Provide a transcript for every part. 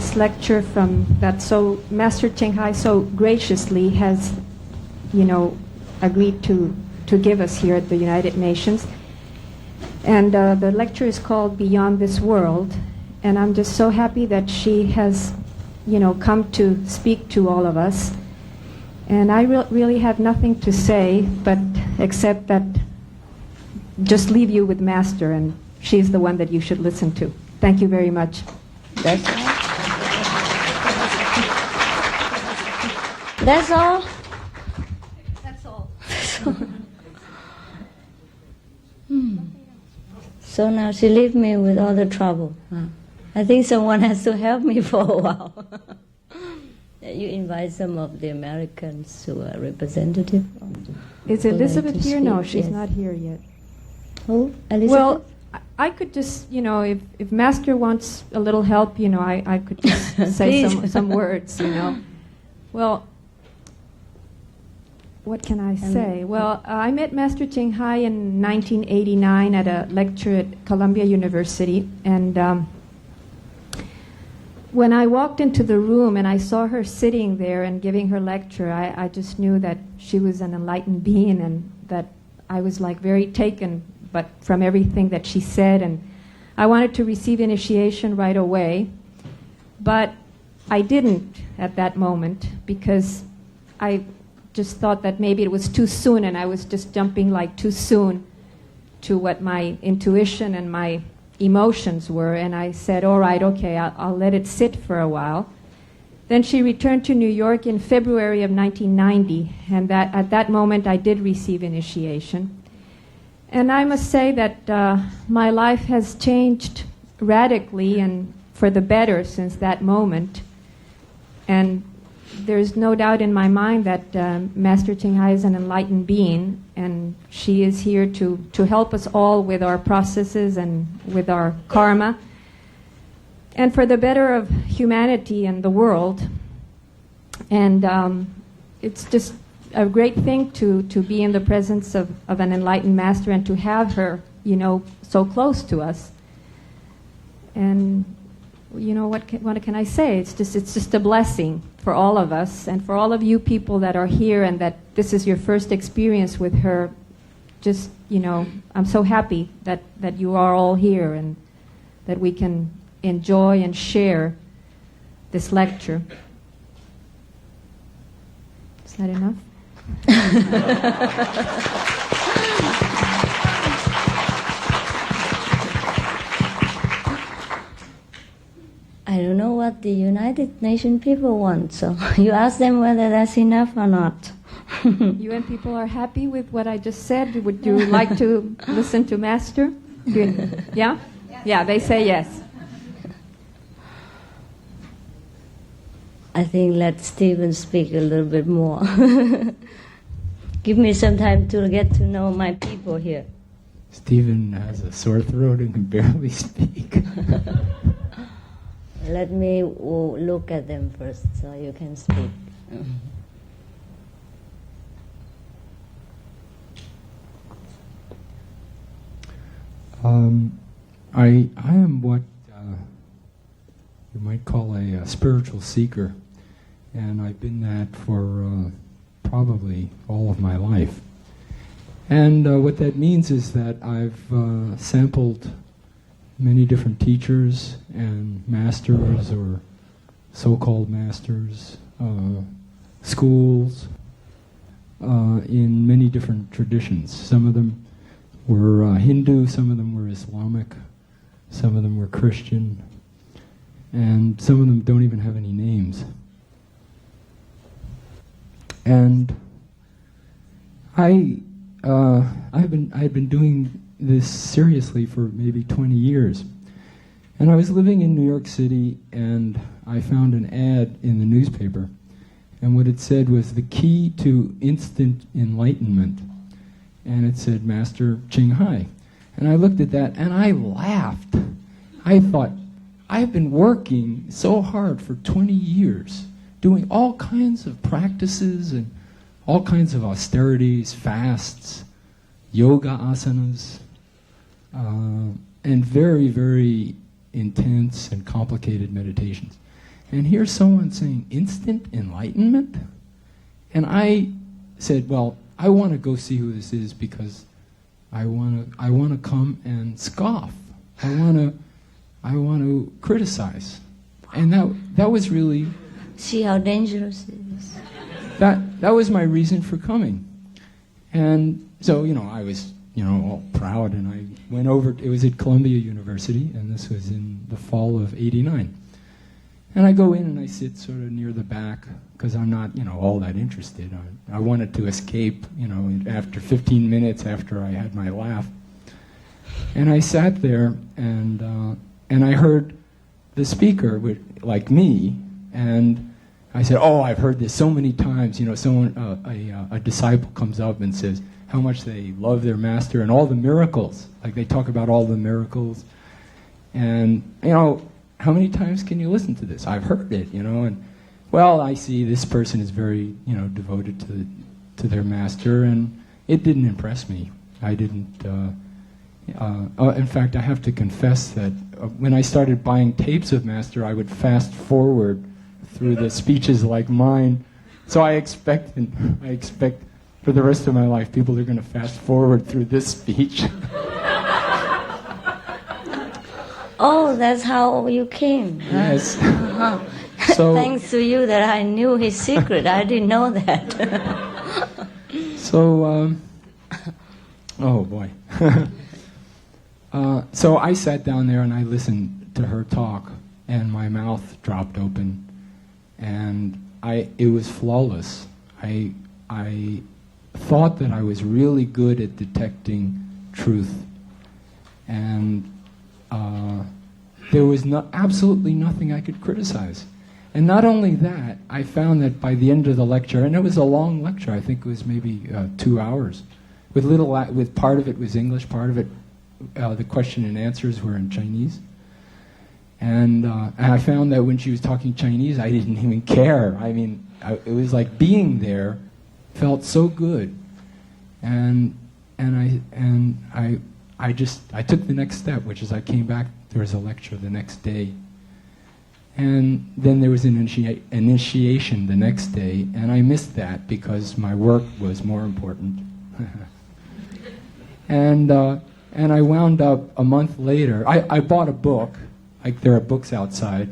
this lecture from that so Master Ching Hai so graciously has, agreed to give us here at the United Nations. And the lecture is called Beyond This World. And I'm just so happy that she has, come to speak to all of us. And I really have nothing to say, but except that just leave you with Master, and she's the one that you should listen to. Thank you very much. That's all? That's all? That's all. So now she leaves me with all the trouble. I think someone has to help me for a while. You invite some of the Americans who are representative. Is Elizabeth here? No, she's not here yet. Who? Elizabeth? Well, I could just, if Master wants a little help, I could just say some words, Well, what can I say? Well, I met Master Ching Hai in 1989 at a lecture at Columbia University, and when I walked into the room and I saw her sitting there and giving her lecture, I just knew that she was an enlightened being, and that I was like very taken but from everything that she said, and I wanted to receive initiation right away, but I didn't at that moment because I just thought that maybe it was too soon, and I was just jumping like too soon to what my intuition and my emotions were, and I said, all right, okay, I'll let it sit for a while. Then she returned to New York in February of 1990, and at that moment I did receive initiation. And I must say that my life has changed radically and for the better since that moment. And there's no doubt in my mind that Master Ching Hai is an enlightened being, and she is here to help us all with our processes and with our karma, and for the better of humanity and the world. And it's just a great thing to be in the presence of an enlightened master and to have her, so close to us. And what can I say? It's just a blessing for all of us, and for all of you people that are here and that this is your first experience with her. Just, I'm so happy that you are all here and that we can enjoy and share this lecture. Is that enough? I don't know what the United Nations people want, so you ask them whether that's enough or not. UN people are happy with what I just said. Would you like to listen to Master? Yeah? Yeah, they say yes. I think let Stephen speak a little bit more. Give me some time to get to know my people here. Stephen has a sore throat and can barely speak. Let me look at them first so you can speak. I am what you might call a spiritual seeker, and I've been that for probably all of my life. And what that means is that I've sampled many different teachers and masters or so-called masters, schools, in many different traditions. Some of them were Hindu, some of them were Islamic, some of them were Christian, and some of them don't even have any names. And I had been doing this seriously for maybe 20 years. And I was living in New York City, and I found an ad in the newspaper, and what it said was the key to instant enlightenment. And it said Master Ching Hai. And I looked at that and I laughed. I thought, I've been working so hard for 20 years, doing all kinds of practices and all kinds of austerities, fasts, yoga asanas, and very, very intense and complicated meditations. And here's someone saying instant enlightenment? And I said, well, I want to go see who this is because I want to come and scoff. I want to criticize. And that was really... See how dangerous it is. That was my reason for coming. And so, I was, all proud, and I went over, it was at Columbia University, and this was in the fall of '89. And I go in and I sit sort of near the back, because I'm not, all that interested. I wanted to escape, after 15 minutes after I had my laugh. And I sat there, and I heard the speaker, like me, and I said, oh, I've heard this so many times. Someone, a disciple comes up and says how much they love their master and all the miracles. Like they talk about all the miracles. And, how many times can you listen to this? I've heard it, and, well, I see this person is very, devoted to their master, and it didn't impress me. I didn't, in fact, I have to confess that when I started buying tapes of master, I would fast forward through the speeches like mine. So I expect for the rest of my life, people are going to fast forward through this speech. Oh, that's how you came. Yes. Uh-huh. So, thanks to you that I knew his secret. I didn't know that. So, oh boy. So I sat down there and I listened to her talk, and my mouth dropped open. And it was flawless. I thought that I was really good at detecting truth, and there was absolutely nothing I could criticize. And not only that, I found that by the end of the lecture, and it was a long lecture, I think it was maybe 2 hours, with part of it was English, part of it the question and answers were in Chinese. And I found that when she was talking Chinese, I didn't even care. I mean, it was like being there felt so good. And I took the next step, which is I came back. There was a lecture the next day, and then there was an initiation the next day, and I missed that because my work was more important. And I wound up a month later. I bought a book. Like there are books outside,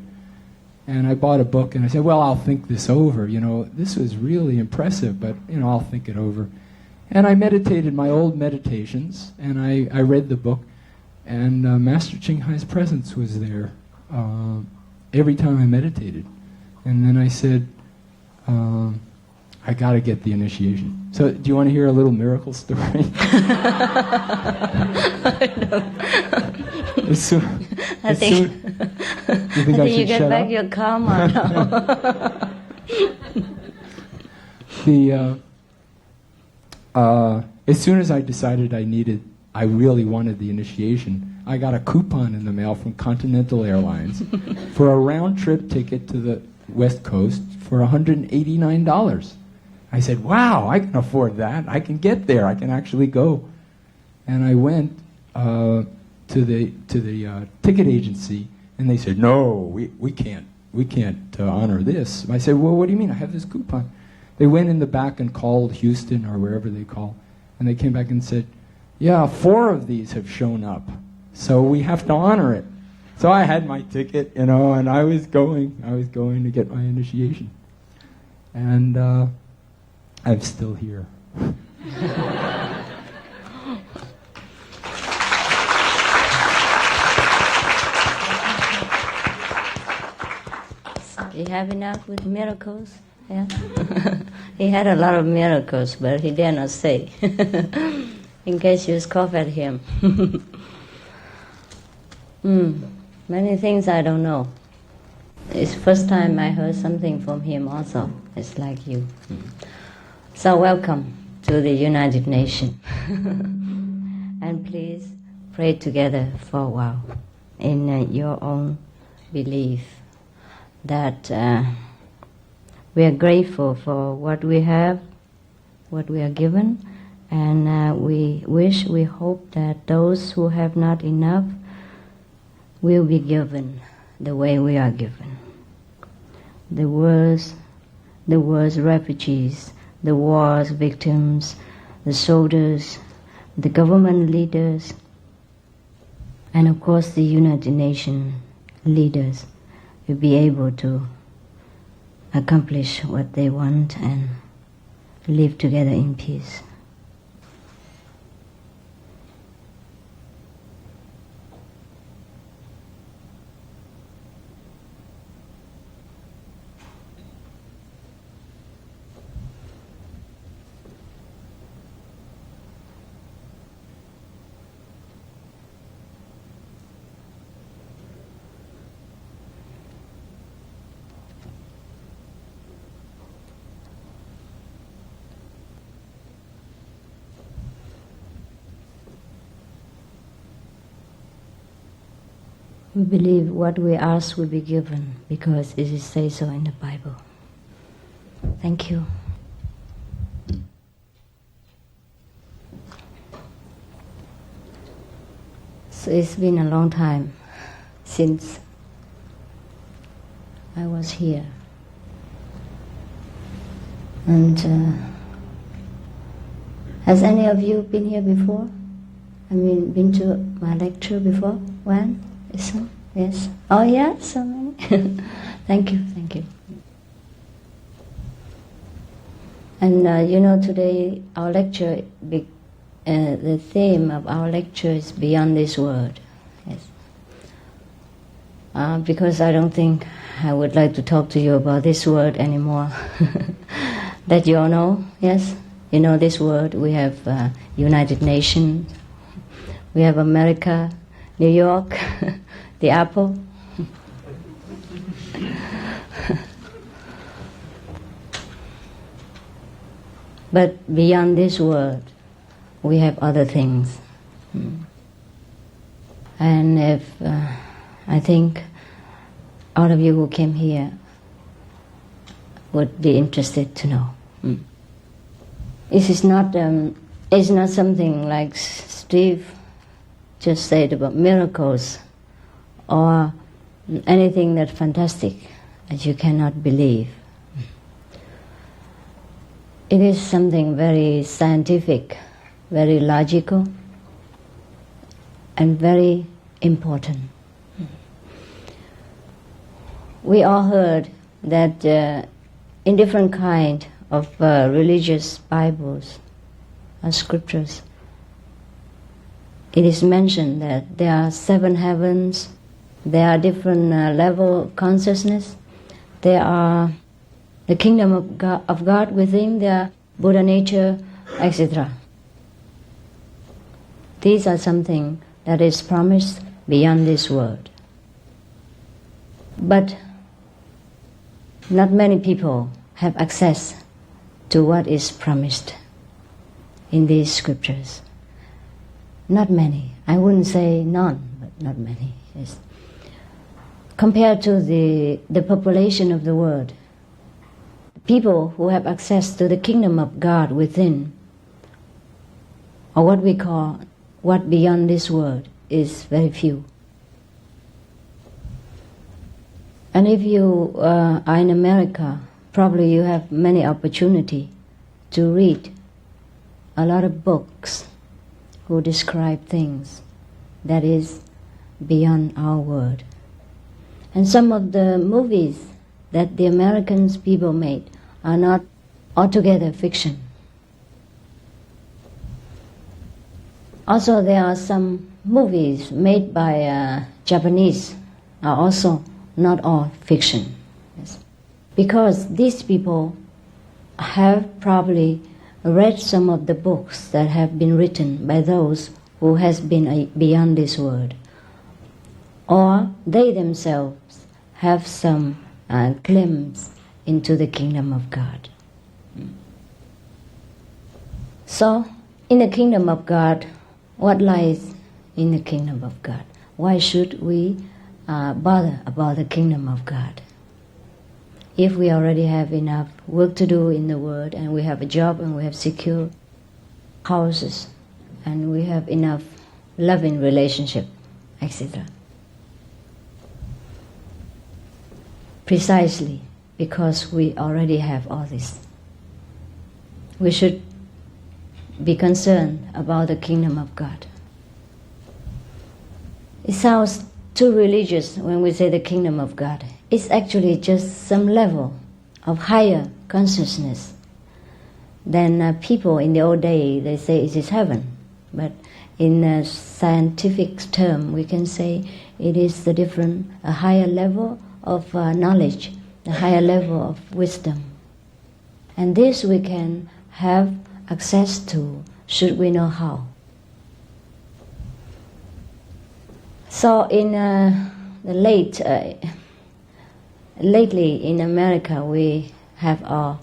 and I bought a book, and I said, well, I'll think this over. This was really impressive, but I'll think it over. And I meditated my old meditations, and I read the book, and Master Ching Hai's presence was there every time I meditated. And then I said, I got to get the initiation. So do you want to hear a little miracle story? I think you get back your karma now. As soon as I decided I really wanted the initiation, I got a coupon in the mail from Continental Airlines for a round-trip ticket to the West Coast for $189. I said, wow, I can afford that. I can get there. I can actually go. And I went to the ticket agency, and they said, no, we can't honor this. I said, well, what do you mean? I have this coupon. They went in the back and called Houston or wherever they call, and they came back and said, yeah, 4 of these have shown up, so we have to honor it. So I had my ticket, and I was going to get my initiation. And I'm still here. You have enough with miracles? Yeah. He had a lot of miracles, but he dare not say, in case you scoff at him. Many things I don't know. It's first time I heard something from him also. It's like you. So welcome to the United Nations. And please pray together for a while in your own belief that we are grateful for what we have, what we are given, and we hope that those who have not enough will be given the way we are given. the world's refugees, the war's victims, the soldiers, the government leaders, and of course the United Nations leaders will be able to accomplish what they want and live together in peace. We believe what we ask will be given because it is said so in the Bible. Thank you. So it's been a long time since I was here. And has any of you been here before? I mean, been to my lecture before? When? Yes. Oh yeah, so many. Thank you. And today our lecture, the theme of our lecture is beyond this world. Yes. Because I don't think I would like to talk to you about this world anymore. That you all know, yes? You know this world. We have United Nations. We have America, New York, the apple. But beyond this world, we have other things. And if I think all of you who came here would be interested to know. This is not it's not something like Steve just said about miracles or anything that's fantastic that you cannot believe. It is something very scientific, very logical, and very important. We all heard that in different kind of religious Bibles or scriptures, it is mentioned that there are 7 heavens, there are different level of consciousness, there are the kingdom of God within, there are Buddha nature, etc. These are something that is promised beyond this world. But not many people have access to what is promised in these scriptures. Not many. I wouldn't say none, but not many. Yes. Compared to the population of the world, people who have access to the kingdom of God within, or what we call what beyond this world, is very few. And if you are in America, probably you have many opportunity to read a lot of books who describe things that is beyond our world. And some of the movies that the Americans people made are not altogether fiction. Also, there are some movies made by Japanese are also not all fiction. Yes. Because these people have probably read some of the books that have been written by those who has been beyond this world. Or they themselves have some glimpse into the kingdom of God. So, in the kingdom of God, what lies in the kingdom of God? Why should we bother about the kingdom of God? If we already have enough work to do in the world, and we have a job, and we have secure houses, and we have enough loving relationship, etc. Precisely because we already have all this. We should be concerned about the kingdom of God. It sounds too religious when we say the kingdom of God. It's actually just some level of higher consciousness than people in the old day, they say it is heaven. But in a scientific term, we can say it is a higher level of knowledge, a higher level of wisdom. And this we can have access to, should we know how. So in lately in America, we have all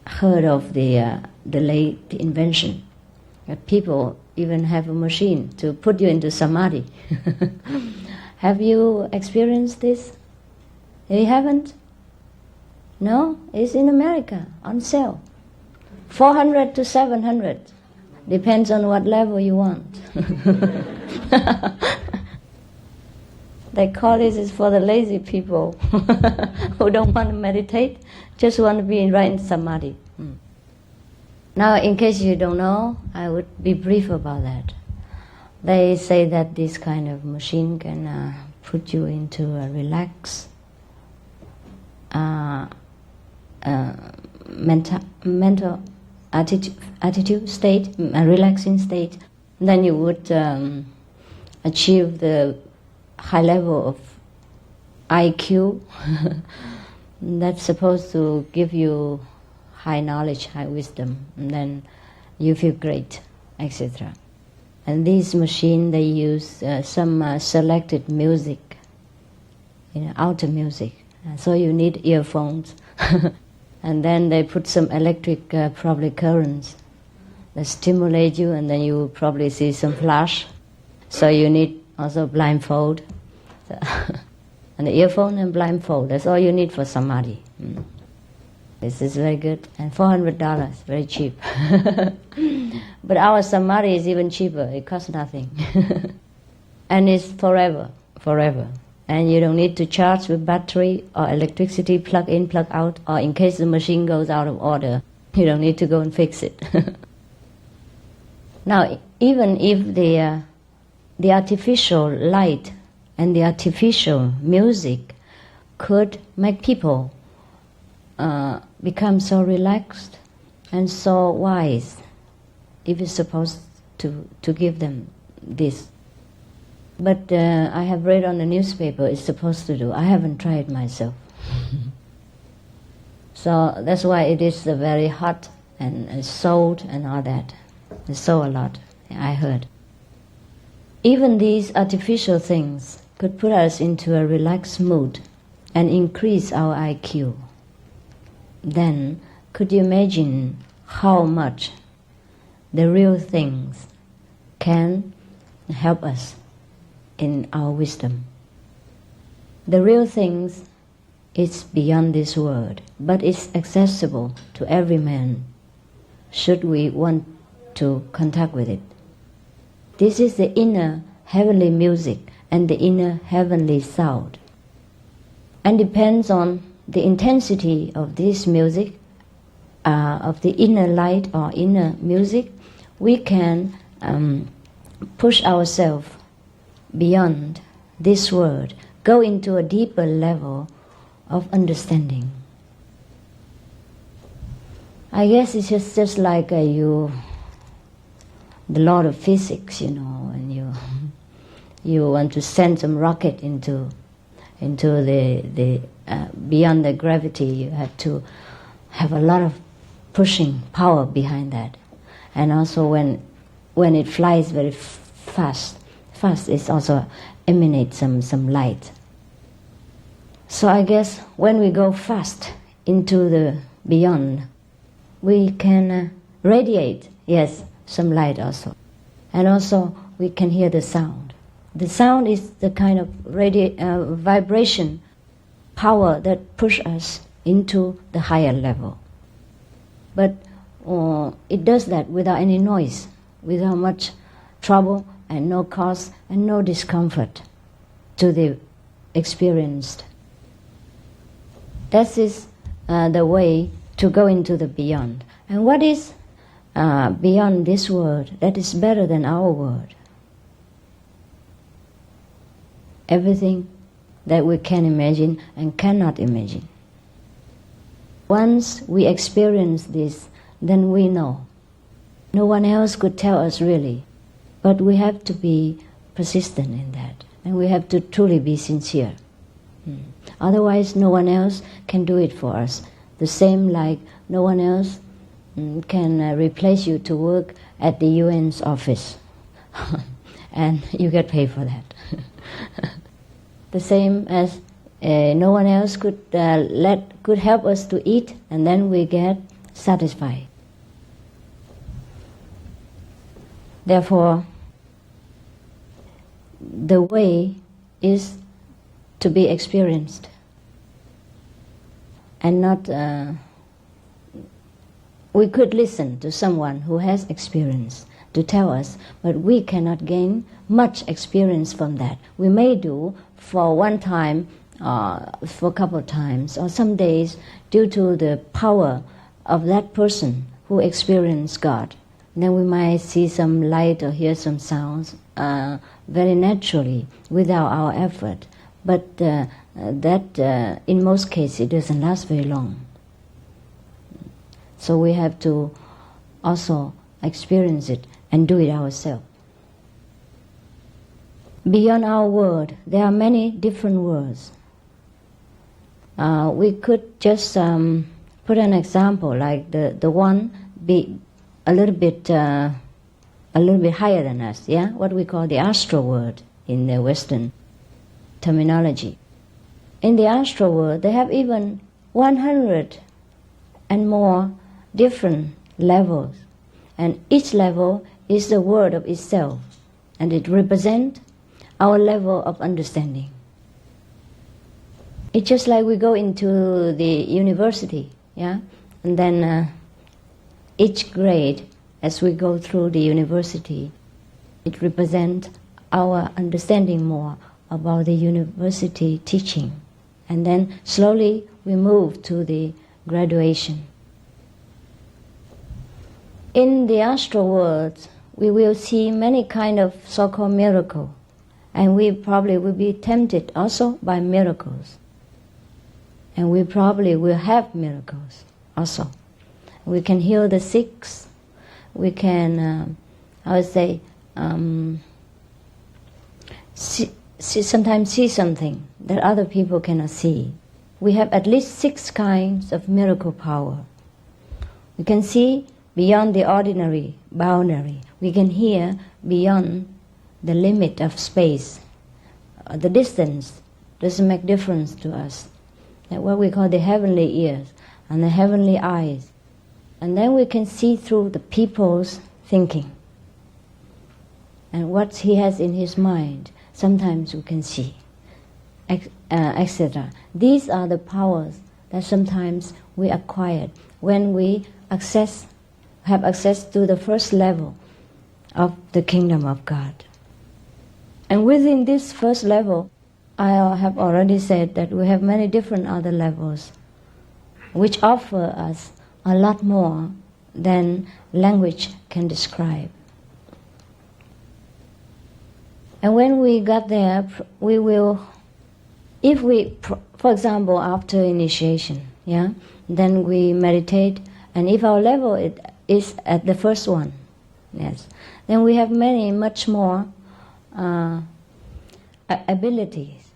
heard of the late invention. People even have a machine to put you into samadhi. Have you experienced this? You haven't? No? It's in America, on sale. 400 to 700. Depends on what level you want. They call this is for the lazy people who don't want to meditate, just want to be right in samadhi. Now, in case you don't know, I would be brief about that. They say that this kind of machine can put you into a relaxed mental attitude state, a relaxing state. Then you would achieve the high level of IQ that's supposed to give you high knowledge, high wisdom, and then you feel great, etc. And these machines, they use some selected music, outer music. So you need earphones. And then they put some electric probably currents that stimulate you, and then you will probably see some flash. So you need also blindfold. And the earphone and blindfold, that's all you need for samadhi. This is very good. And $400, very cheap. But our samadhi is even cheaper. It costs nothing. And it's forever. And you don't need to charge with battery or electricity, plug in, plug out, or in case the machine goes out of order, you don't need to go and fix it. Now, even if the artificial light and the artificial music could make people become so relaxed and so wise, if it's supposed to give them this. But I have read on the newspaper it's supposed to do. I haven't tried myself. So that's why it is very hot and sold and all that. It's sold a lot, I heard. Even these artificial things could put us into a relaxed mood and increase our IQ. Then could you imagine how much the real things can help us in our wisdom? The real things is beyond this world, but it's accessible to every man, should we want to contact with it. This is the inner heavenly music and the inner heavenly sound, and depends on the intensity of this music, of the inner light or inner music, we can push ourselves beyond this world, go into a deeper level of understanding. I guess it's just like the law of physics, and you want to send some rocket into the beyond the gravity. You have to have a lot of pushing power behind that, and also when it flies very fast, it also emanates some light. So I guess when we go fast into the beyond, we can radiate, yes, some light also. And also we can hear the sound. The sound is the kind of vibration, power that push us into the higher level. But it does that without any noise, without much trouble and no cost and no discomfort to the experienced. That is the way to go into the beyond. And what is beyond this world that is better than our world? Everything that we can imagine and cannot imagine. Once we experience this, then we know. No one else could tell us really, but we have to be persistent in that, and we have to truly be sincere. Otherwise, no one else can do it for us. The same like no one else can replace you to work at the UN's office, and you get paid for that. The same as no one else could help us to eat, and then we get satisfied. Therefore, the way is to be experienced, and not. We could listen to someone who has experience to tell us, but we cannot gain much experience from that. We may do for one time, for a couple of times, or some days, due to the power of that person who experienced God. Then we might see some light or hear some sounds very naturally without our effort. But that, in most cases, it doesn't last very long. So we have to also experience it and do it ourselves. Beyond our world, there are many different worlds. We could just put an example, like the one be a little bit higher than us, yeah? What we call the astral world in the Western terminology. In the astral world, they have even 100 and more different levels, and each level is the word of itself, and it represents our level of understanding. It's just like we go into the university, yeah, and then each grade, as we go through the university, it represents our understanding more about the university teaching, and then slowly we move to the graduation. In the astral world, we will see many kind of so-called miracles, and we probably will be tempted also by miracles, and we probably will have miracles also. We can heal the sick. We can, sometimes see something that other people cannot see. We have at least 6 kinds of miracle power. We can see beyond the ordinary boundary. We can hear beyond the limit of space. The distance doesn't make difference to us. That's what we call the heavenly ears and the heavenly eyes. And then we can see through the people's thinking. And what he has in his mind, sometimes we can see, etc. These are the powers that sometimes we acquire when we have access to the first level of the kingdom of God. And within this first level, I have already said that we have many different other levels which offer us a lot more than language can describe. And when we got there, we will, if we, for example, after initiation, yeah, then we meditate, and if our level is at the first one, yes, then we have much more abilities.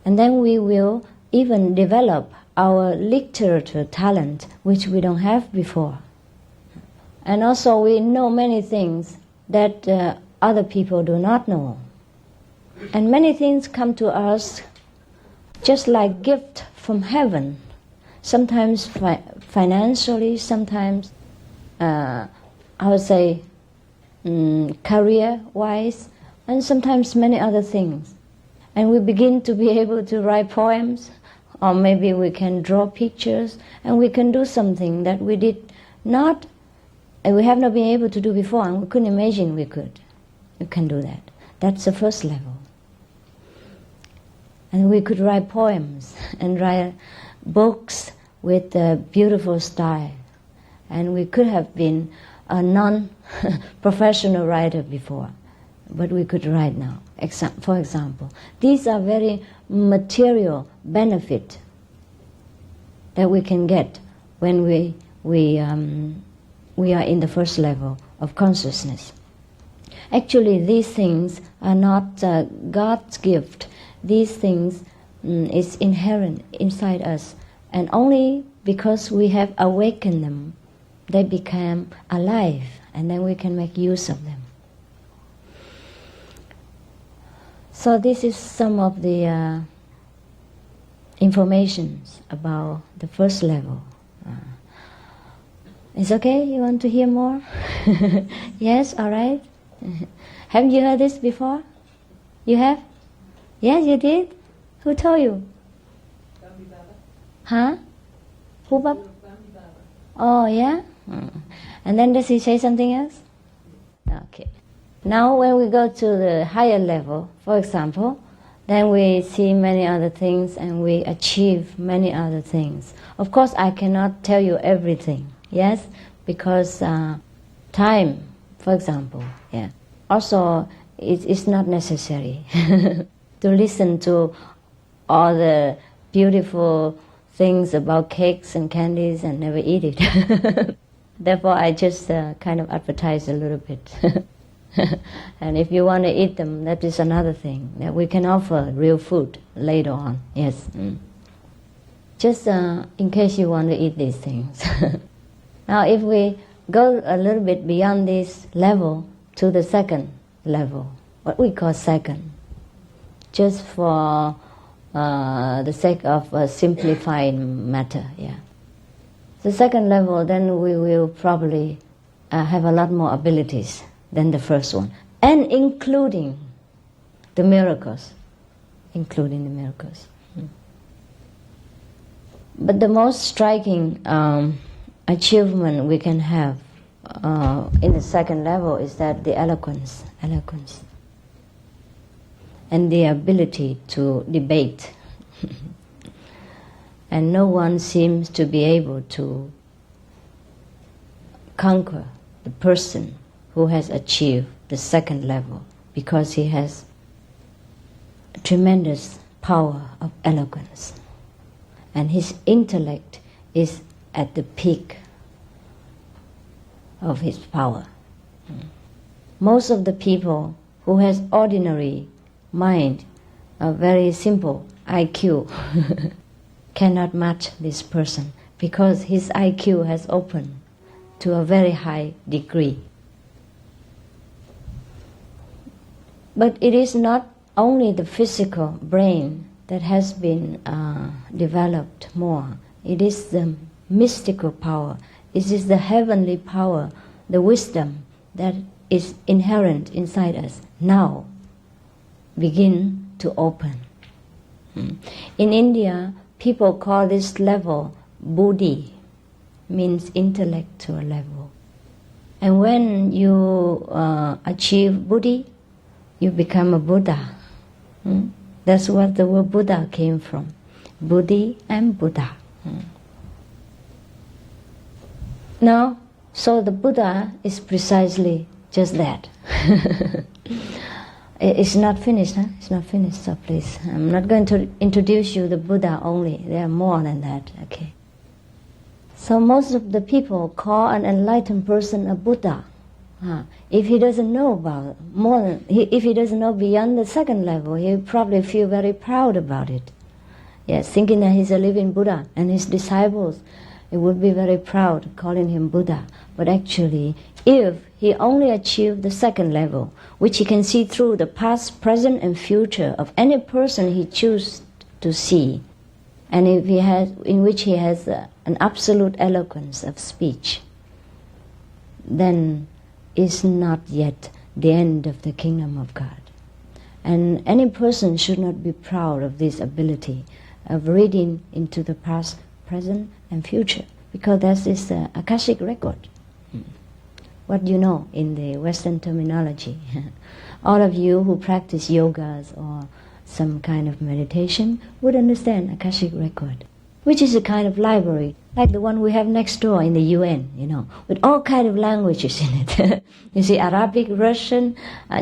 And then we will even develop our literature talent, which we don't have before. And also we know many things that other people do not know. And many things come to us just like gift from heaven, sometimes financially, sometimes career-wise, and sometimes many other things. And we begin to be able to write poems, or maybe we can draw pictures, and we can do something that we did not, and we have not been able to do before, and we couldn't imagine we could. You can do that. That's the first level. And we could write poems and write books with a beautiful style. And we could have been a non-professional writer before, but we could write now. For example, these are very material benefit that we can get when we are in the first level of consciousness. Actually, these things are not God's gift. These things is inherent inside us, and only because we have awakened them, they become alive, and then we can make use of them. So this is some of the information about the first level. It's okay? You want to hear more? Yes, all right. Have you heard this before? You have? Yes, you did? Who told you? Huh? Who? Oh, yeah? And then does he say something else? Okay. Now when we go to the higher level, for example, then we see many other things and we achieve many other things. Of course, I cannot tell you everything, yes? Because time, for example, yeah. Also, it's not necessary to listen to all the beautiful things about cakes and candies and never eat it. Therefore, I just kind of advertise a little bit. And if you want to eat them, that is another thing. That we can offer real food later on, yes. Just in case you want to eat these things. Now, if we go a little bit beyond this level to the second level, what we call second, just for the sake of simplifying matter, yeah. The second level, then we will probably have a lot more abilities than the first one, and including the miracles. But the most striking achievement we can have in the second level is that the eloquence, and the ability to debate. And no one seems to be able to conquer the person who has achieved the second level, because he has a tremendous power of eloquence. And his intellect is at the peak of his power. Most of the people who has ordinary mind, a very simple IQ, cannot match this person, because his IQ has opened to a very high degree. But it is not only the physical brain that has been developed more. It is the mystical power. It is the heavenly power, the wisdom that is inherent inside us now begin to open. In India, people call this level buddhi, means intellectual level. And when you achieve buddhi, you become a Buddha. That's what the word Buddha came from. Buddhi and Buddha. Now, so the Buddha is precisely just that. It's not finished, huh? It's not finished, so please. I'm not going to introduce you the Buddha only. There are more than that, okay? So most of the people call an enlightened person a Buddha. If he doesn't know about more, if he doesn't know beyond the second level, he'll probably feel very proud about it. Yes, thinking that he's a living Buddha, and his disciples, it would be very proud calling him Buddha. But actually, if he only achieved the second level, which he can see through the past, present, and future of any person he chooses to see, and if he has, in which he has an absolute eloquence of speech, then is not yet the end of the kingdom of God. And any person should not be proud of this ability of reading into the past, present, and future, because that is the Akashic record. What you know in the Western terminology. All of you who practice yogas or some kind of meditation would understand Akashic record, which is a kind of library, like the one we have next door in the UN, with all kind of languages in it. You see Arabic, Russian,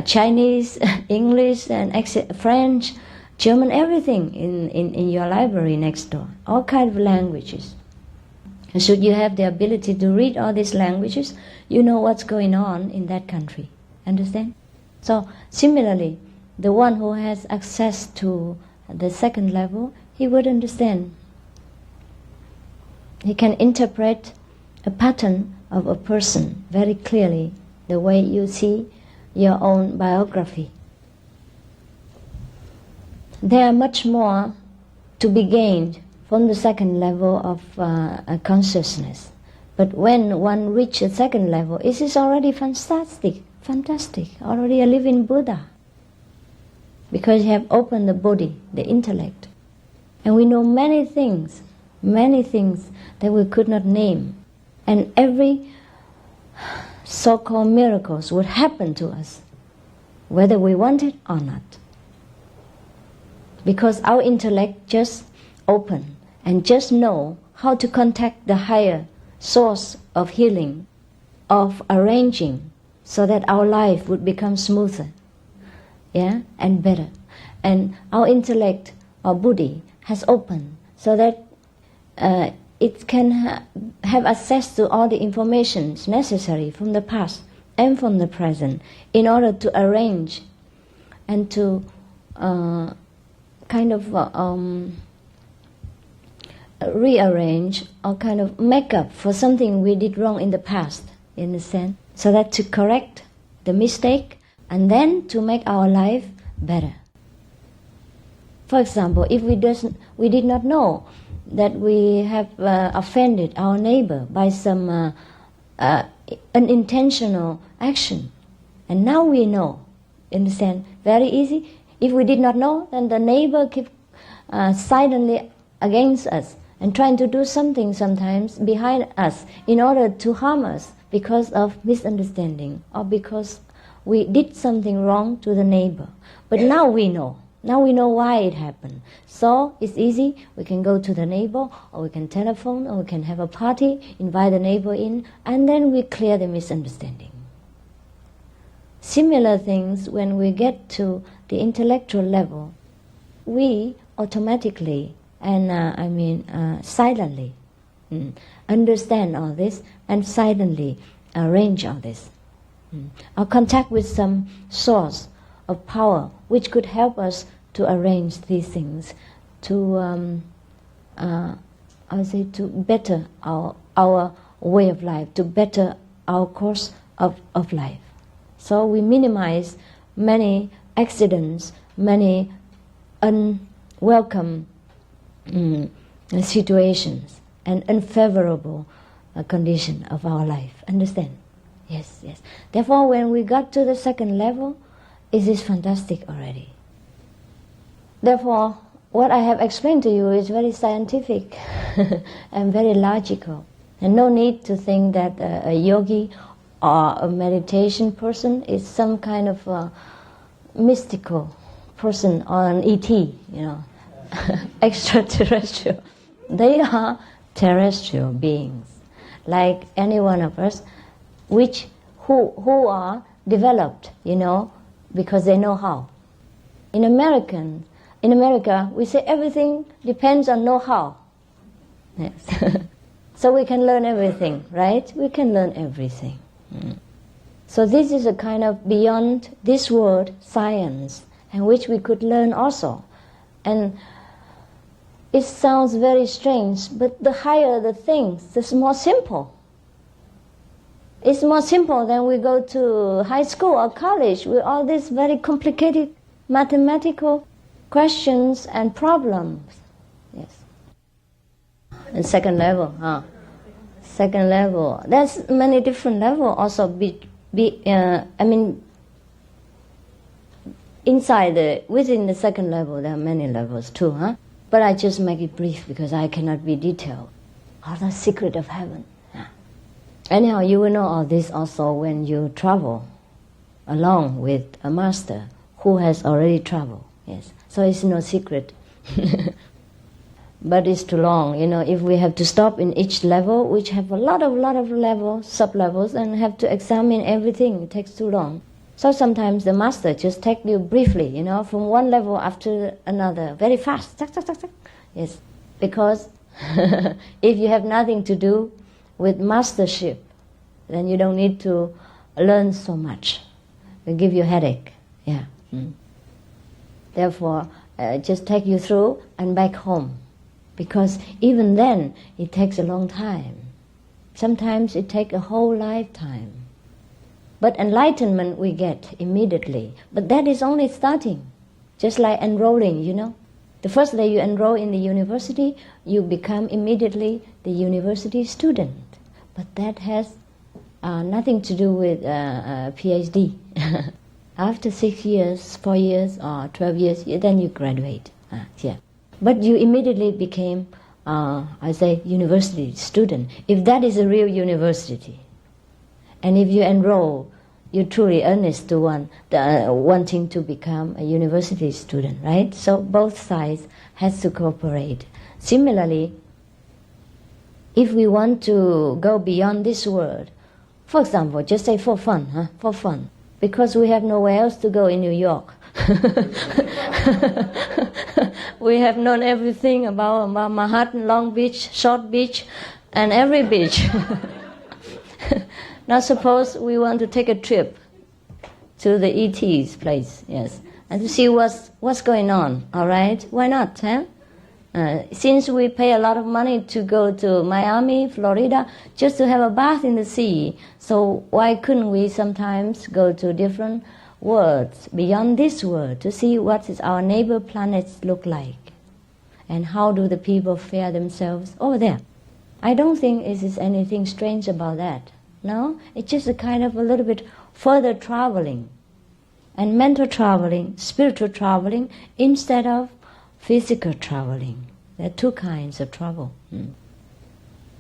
Chinese, English, and French, German, everything in your library next door, all kind of languages. And should you have the ability to read all these languages, you know what's going on in that country. Understand? So similarly, the one who has access to the second level, he would understand. He can interpret a pattern of a person very clearly, the way you see your own biography. There are much more to be gained from the second level of consciousness. But when one reaches the second level, it is already fantastic, already a living Buddha. Because you have opened the body, the intellect. And we know many things that we could not name. And every so-called miracles would happen to us, whether we want it or not. Because our intellect just open and just know how to contact the higher source of healing, of arranging, so that our life would become smoother, and better. And our intellect, our buddhi, has opened so that it can have access to all the information necessary from the past and from the present in order to arrange and to rearrange or kind of make up for something we did wrong in the past, you understand? So that to correct the mistake and then to make our life better. For example, if we did not know that we have offended our neighbor by some unintentional action, and now we know, understand? Very easy. If we did not know, then the neighbor keep silently against us and trying to do something sometimes behind us in order to harm us because of misunderstanding or because we did something wrong to the neighbor. But now we know. Now we know why it happened. So it's easy. We can go to the neighbor, or we can telephone, or we can have a party, invite the neighbor in, and then we clear the misunderstanding. Similar things when we get to the intellectual level, we automatically and silently understand all this and silently arrange all this. Or contact with some source of power which could help us to arrange these things, to to better our way of life, to better our course of life. So we minimize many accidents, many unwelcome situations and unfavorable condition of our life. Understand? Yes. Therefore, when we got to the second level, it is fantastic already. Therefore, what I have explained to you is very scientific and very logical. And no need to think that a yogi or a meditation person is some kind of a mystical person or an ET, extraterrestrial. They are terrestrial beings, like any one of us, who are developed, because they know how. In America, we say everything depends on know-how. Yes. So we can learn everything, right? We can learn everything. So this is a kind of beyond this world science, and which we could learn also. And it sounds very strange, but the higher the things, the more simple. It's more simple than we go to high school or college with all these very complicated mathematical questions and problems. Yes. And second level, Second level. There's many different levels also. Within the second level, there are many levels too, But I just make it brief because I cannot be detailed. All the secret of heaven. Anyhow, you will know all this also when you travel along with a master who has already traveled. Yes. So it's no secret. But it's too long. If we have to stop in each level, which have a lot of levels, sub-levels, and have to examine everything, it takes too long. So sometimes the master just take you briefly, from one level after another, very fast. Yes, because if you have nothing to do with mastership, then you don't need to learn so much. It will give you a headache. Yeah. Therefore, just take you through and back home. Because even then, it takes a long time. Sometimes it takes a whole lifetime. But enlightenment we get immediately. But that is only starting. Just like enrolling, The first day you enroll in the university, you become immediately the university student. But that has nothing to do with PhD. After 6 years, 4 years, or 12 years, then you graduate. Yeah. But you immediately became, university student. If that is a real university, and if you enroll, you're truly earnest to wanting to become a university student, right? So both sides has to cooperate. Similarly, if we want to go beyond this world, for example, just say for fun, for fun, because we have nowhere else to go in New York. We have known everything about Manhattan, Long Beach, Short Beach, and every beach. Now suppose we want to take a trip to the ET's place, yes, and to see what's going on, all right? Why not, huh? Since we pay a lot of money to go to Miami, Florida, just to have a bath in the sea, so why couldn't we sometimes go to different worlds beyond this world to see what is our neighbor planets look like and how do the people fare themselves over there? I don't think it is anything strange about that. No, it's just a kind of a little bit further traveling, and mental traveling, spiritual traveling, instead of physical traveling. There are two kinds of travel.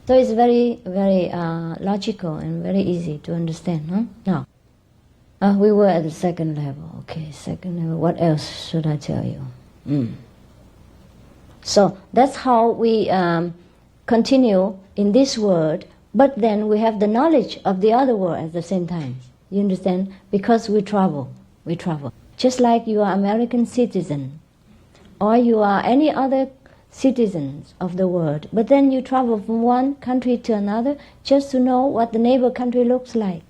So it's very, very logical and very easy to understand. Now, we were at the second level. Okay, second level. What else should I tell you? So that's how we continue in this world. But then we have the knowledge of the other world at the same time. You understand? Because we travel. Just like you are American citizen, or you are any other citizens of the world. But then you travel from one country to another just to know what the neighbor country looks like.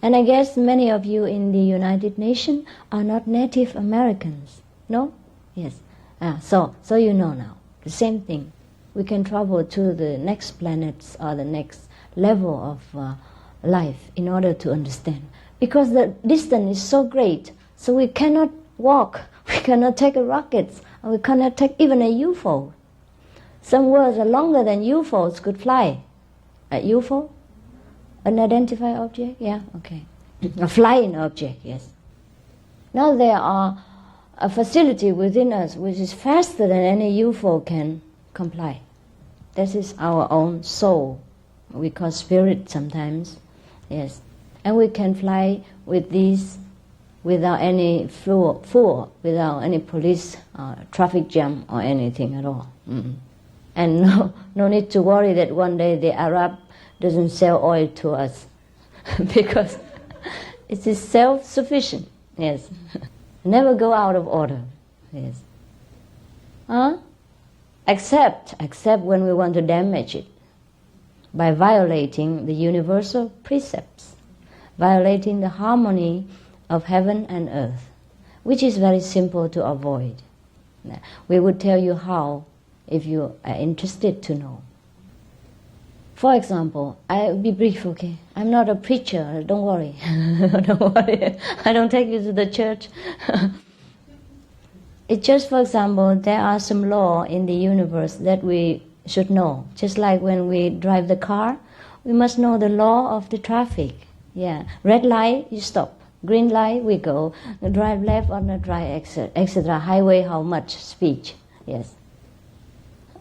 And I guess many of you in the United Nations are not Native Americans. No? Yes. So you know now. The same thing. We can travel to the next planets or the next level of life in order to understand. Because the distance is so great, so we cannot walk, we cannot take a rocket, or we cannot take even a UFO. Some worlds are longer than UFOs could fly. A UFO? Unidentified object? Yeah, okay. A flying object, yes. Now there are a facility within us which is faster than any UFO can comply. This is our own soul. We call spirit sometimes, yes. And we can fly with these without any fuel, without any police traffic jam or anything at all. And no need to worry that one day the Arab doesn't sell oil to us because it is self-sufficient, yes. Never go out of order, yes. Except when we want to damage it by violating the universal precepts, violating the harmony of heaven and earth, which is very simple to avoid. We would tell you how if you are interested to know. For example, I'll be brief, okay? I'm not a preacher, don't worry. Don't worry, I don't take you to the church. It's just, for example, there are some laws in the universe that we should know. Just like when we drive the car, we must know the law of the traffic. Yeah, red light, you stop. Green light, we go. Drive left or not drive exit, etc. Highway, how much speed? Yes.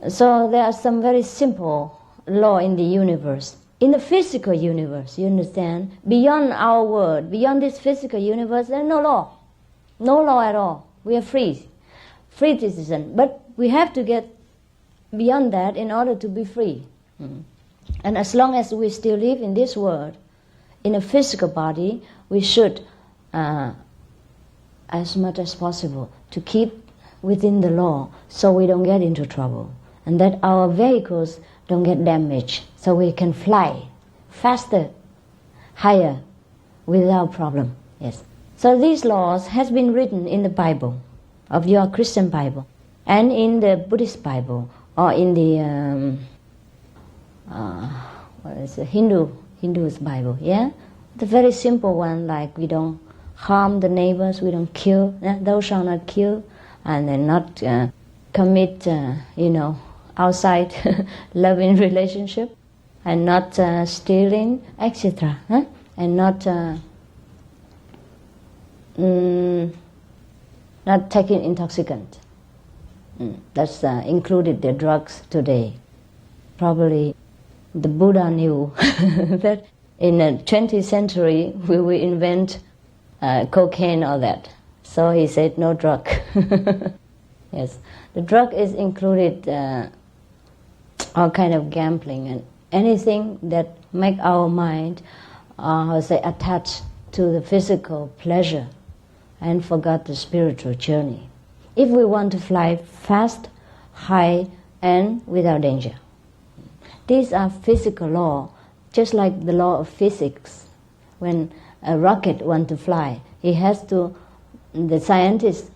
So there are some very simple law in the universe. In the physical universe, you understand? Beyond our world, beyond this physical universe, there's no law. No law at all. We are free. free decision. But we have to get beyond that in order to be free. And as long as we still live in this world, in a physical body, we should, as much as possible, to keep within the law so we don't get into trouble. And that our vehicles don't get damaged, so we can fly faster, higher, without problem. Yes. So these laws has been written in the Bible, of your Christian Bible, and in the Buddhist Bible, or in the Hindu's Bible. Yeah, the very simple one, like we don't harm the neighbors, we don't kill. Thou shalt not kill, and then not commit, outside loving relationship, and not stealing, etc. And not taking intoxicant. That's included the drugs today. Probably the Buddha knew that in the 20th century we will invent cocaine or that. So he said no drug. Yes, the drug is included all kind of gambling and anything that make our mind attached to the physical pleasure and forgot the spiritual journey. If we want to fly fast, high, and without danger. These are physical law, just like the law of physics. When a rocket wants to fly, the scientist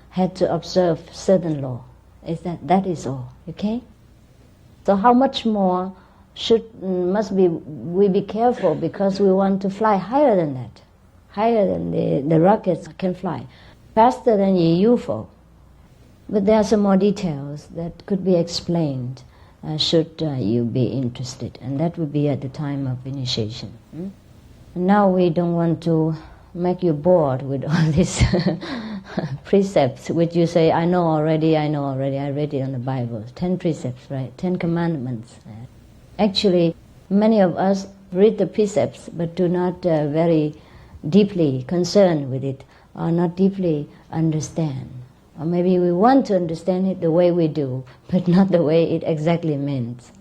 had to observe certain law. That is all, okay? So how much more must we be careful, because we want to fly higher than that, higher than the rockets can fly, faster than the UFO. But there are some more details that could be explained should you be interested, and that would be at the time of initiation. Now we don't want to make you bored with all these precepts, which you say, I know already, I read it on the Bible. 10 precepts, right? 10 commandments. Actually, many of us read the precepts but do not very deeply concern with it, or not deeply understand. Or maybe we want to understand it the way we do, but not the way it exactly means.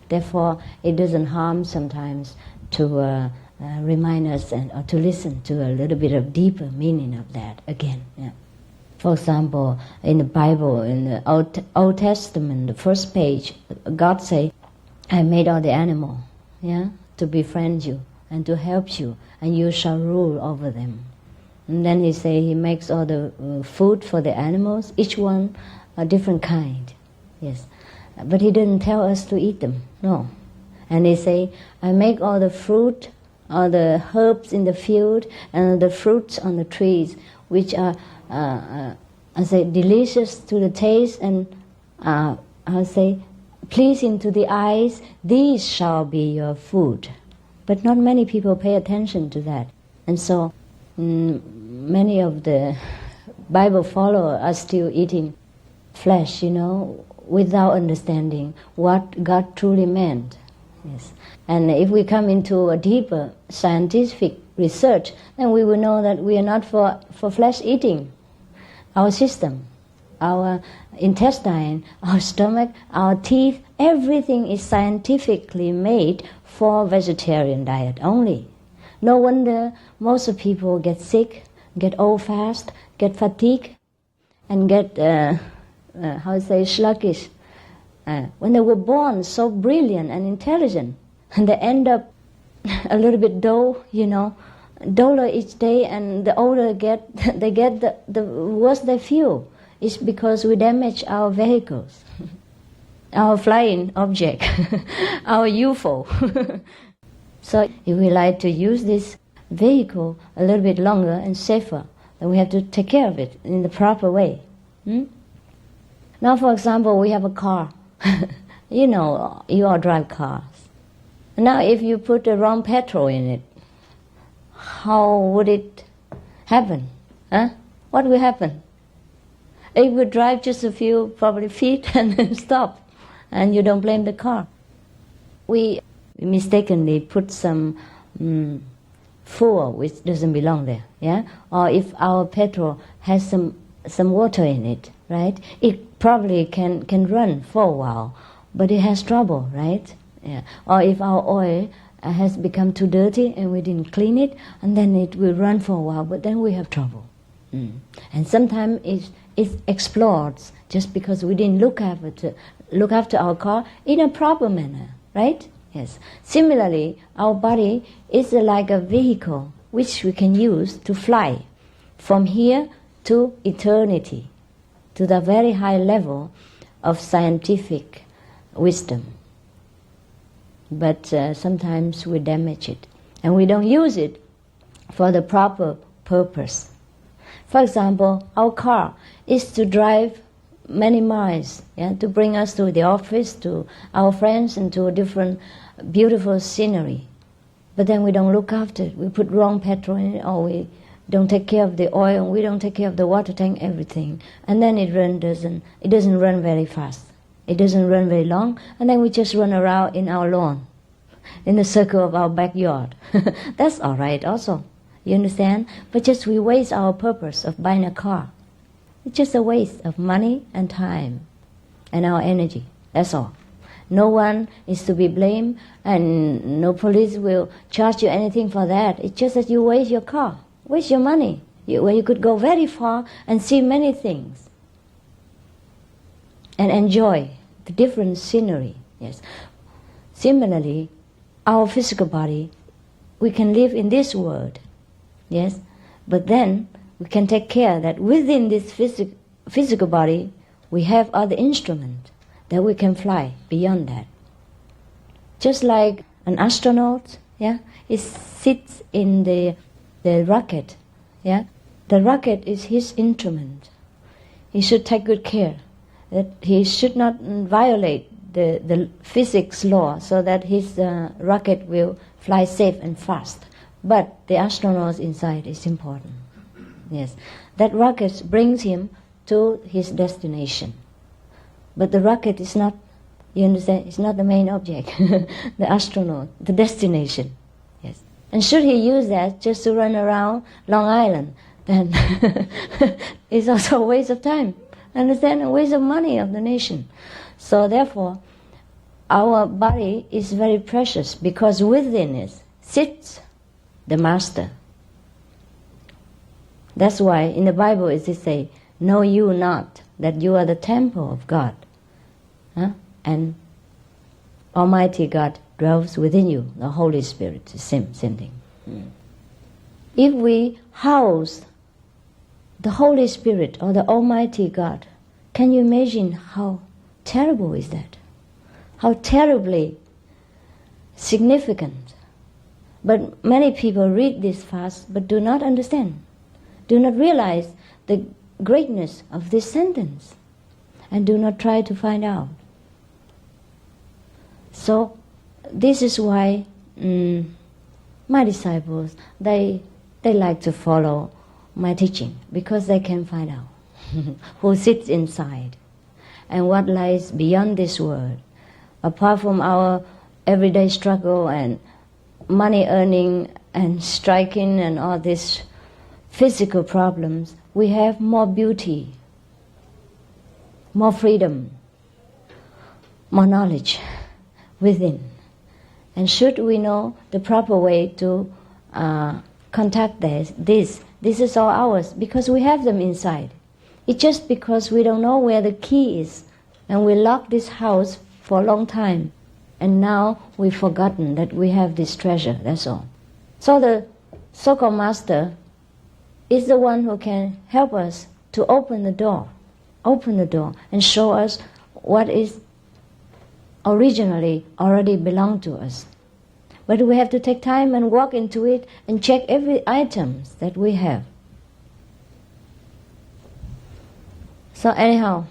Therefore, it doesn't harm sometimes to remind us or to listen to a little bit of deeper meaning of that again. Yeah. For example, in the Bible, in the Old Testament, the first page, God say, I made all the animal, to befriend you and to help you, and you shall rule over them. And then he makes all the food for the animals, each one a different kind. Yes, but he didn't tell us to eat them, no. And he say, I make all the fruit, all the herbs in the field, and the fruits on the trees, which are, delicious to the taste, and pleasing to the eyes. These shall be your food. But not many people pay attention to that, and so many of the Bible followers are still eating flesh, without understanding what God truly meant. Yes. And if we come into a deeper scientific research, then we will know that we are not for flesh eating. Our system, our intestine, our stomach, our teeth, everything is scientifically made for vegetarian diet only. No wonder most of people get sick, get old fast, get fatigued, and get, sluggish. When they were born so brilliant and intelligent, and they end up a little bit dull, duller each day, and the older they get, the worse they feel. It's because we damage our vehicles, our flying object, our UFO. So if we like to use this vehicle a little bit longer and safer, then we have to take care of it in the proper way. Now, for example, we have a car. You all drive cars. Now, if you put the wrong petrol in it, how would it happen? What will happen? It would drive just a few probably feet and then stop, and you don't blame the car. We mistakenly put some fuel which doesn't belong there, or if our petrol has some some water in it, right? It probably can run for a while, but it has trouble, right? Yeah. Or if our oil has become too dirty and we didn't clean it, and then it will run for a while, but then we have trouble. And sometimes it explodes just because we didn't look after our car in a proper manner, right? Yes. Similarly, our body is like a vehicle which we can use to fly from here to eternity, to the very high level of scientific wisdom. But sometimes we damage it, and we don't use it for the proper purpose. For example, our car is to drive many miles, to bring us to the office, to our friends, and to a different beautiful scenery. But then we don't look after it. We put wrong petrol in it, or we don't take care of the oil, and we don't take care of the water tank, everything. And then it doesn't run very fast. It doesn't run very long, and then we just run around in our lawn, in the circle of our backyard. That's all right also. You understand? But just we waste our purpose of buying a car. It's just a waste of money and time and our energy. That's all. No one is to be blamed, and no police will charge you anything for that. It's just that you waste your car, waste your money, where you could go very far and see many things and enjoy the different scenery. Yes. Similarly, our physical body, we can live in this world. Yes, but then we can take care that within this physical body we have other instruments that we can fly beyond that. Just like an astronaut, he sits in the rocket. The rocket is his instrument. He should take good care that he should not violate the physics law, so that his rocket will fly safe and fast. But the astronaut inside is important. Yes, that rocket brings him to his destination. But the rocket is not, you understand, it's not the main object. The astronaut, the destination. Yes. And should he use that just to run around Long Island, then it's also a waste of time. Understand? A waste of money of the nation. So therefore, our body is very precious, because within it sits the master. That's why in the Bible it says, "Know you not that you are the temple of God, and Almighty God dwells within you, the Holy Spirit." The same thing. If we house the Holy Spirit or the Almighty God, can you imagine how terrible is that? How terribly significant. But many people read this fast but do not understand, do not realize the greatness of this sentence, and do not try to find out. So this is why my disciples, they like to follow my teaching, because they can find out who sits inside and what lies beyond this world. Apart from our everyday struggle and money earning and striking and all these physical problems, we have more beauty, more freedom, more knowledge within. And should we know the proper way to contact this is all ours, because we have them inside. It's just because we don't know where the key is, and we lock this house for a long time, and now we've forgotten that we have this treasure, that's all. So the so-called master is the one who can help us to open the door, and show us what is originally already belonged to us. But we have to take time and walk into it and check every item that we have. So anyhow,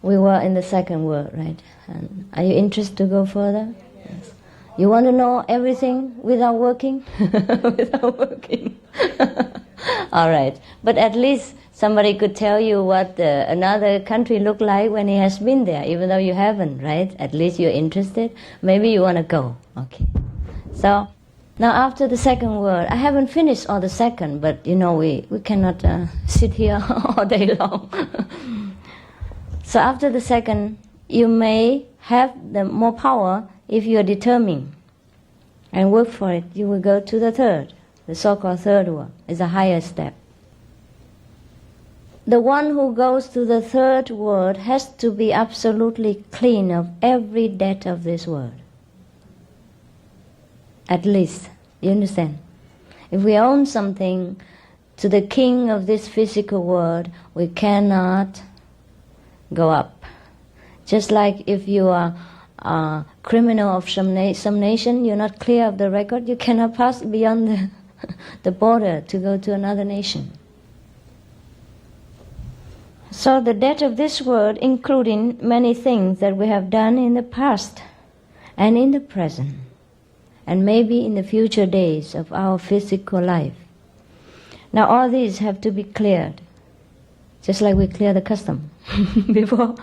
we were in the second word, right? And are you interested to go further? Yes. You want to know everything without working? Without working. All right. But at least somebody could tell you what another country looked like when he has been there, even though you haven't, right? At least you're interested. Maybe you want to go. Okay. So Now after the second word, I haven't finished all the second, but we cannot sit here all day long. So after the second, you may have the more power if you are determined and work for it. You will go to the third, the so-called third word. It's a higher step. The one who goes to the third word has to be absolutely clean of every debt of this world. At least, you understand? If we own something to the king of this physical world, we cannot go up. Just like if you are a criminal of some nation, you're not clear of the record, you cannot pass beyond the border to go to another nation. So the debt of this world, including many things that we have done in the past and in the present, and maybe in the future days of our physical life. Now all these have to be cleared, just like we clear the custom before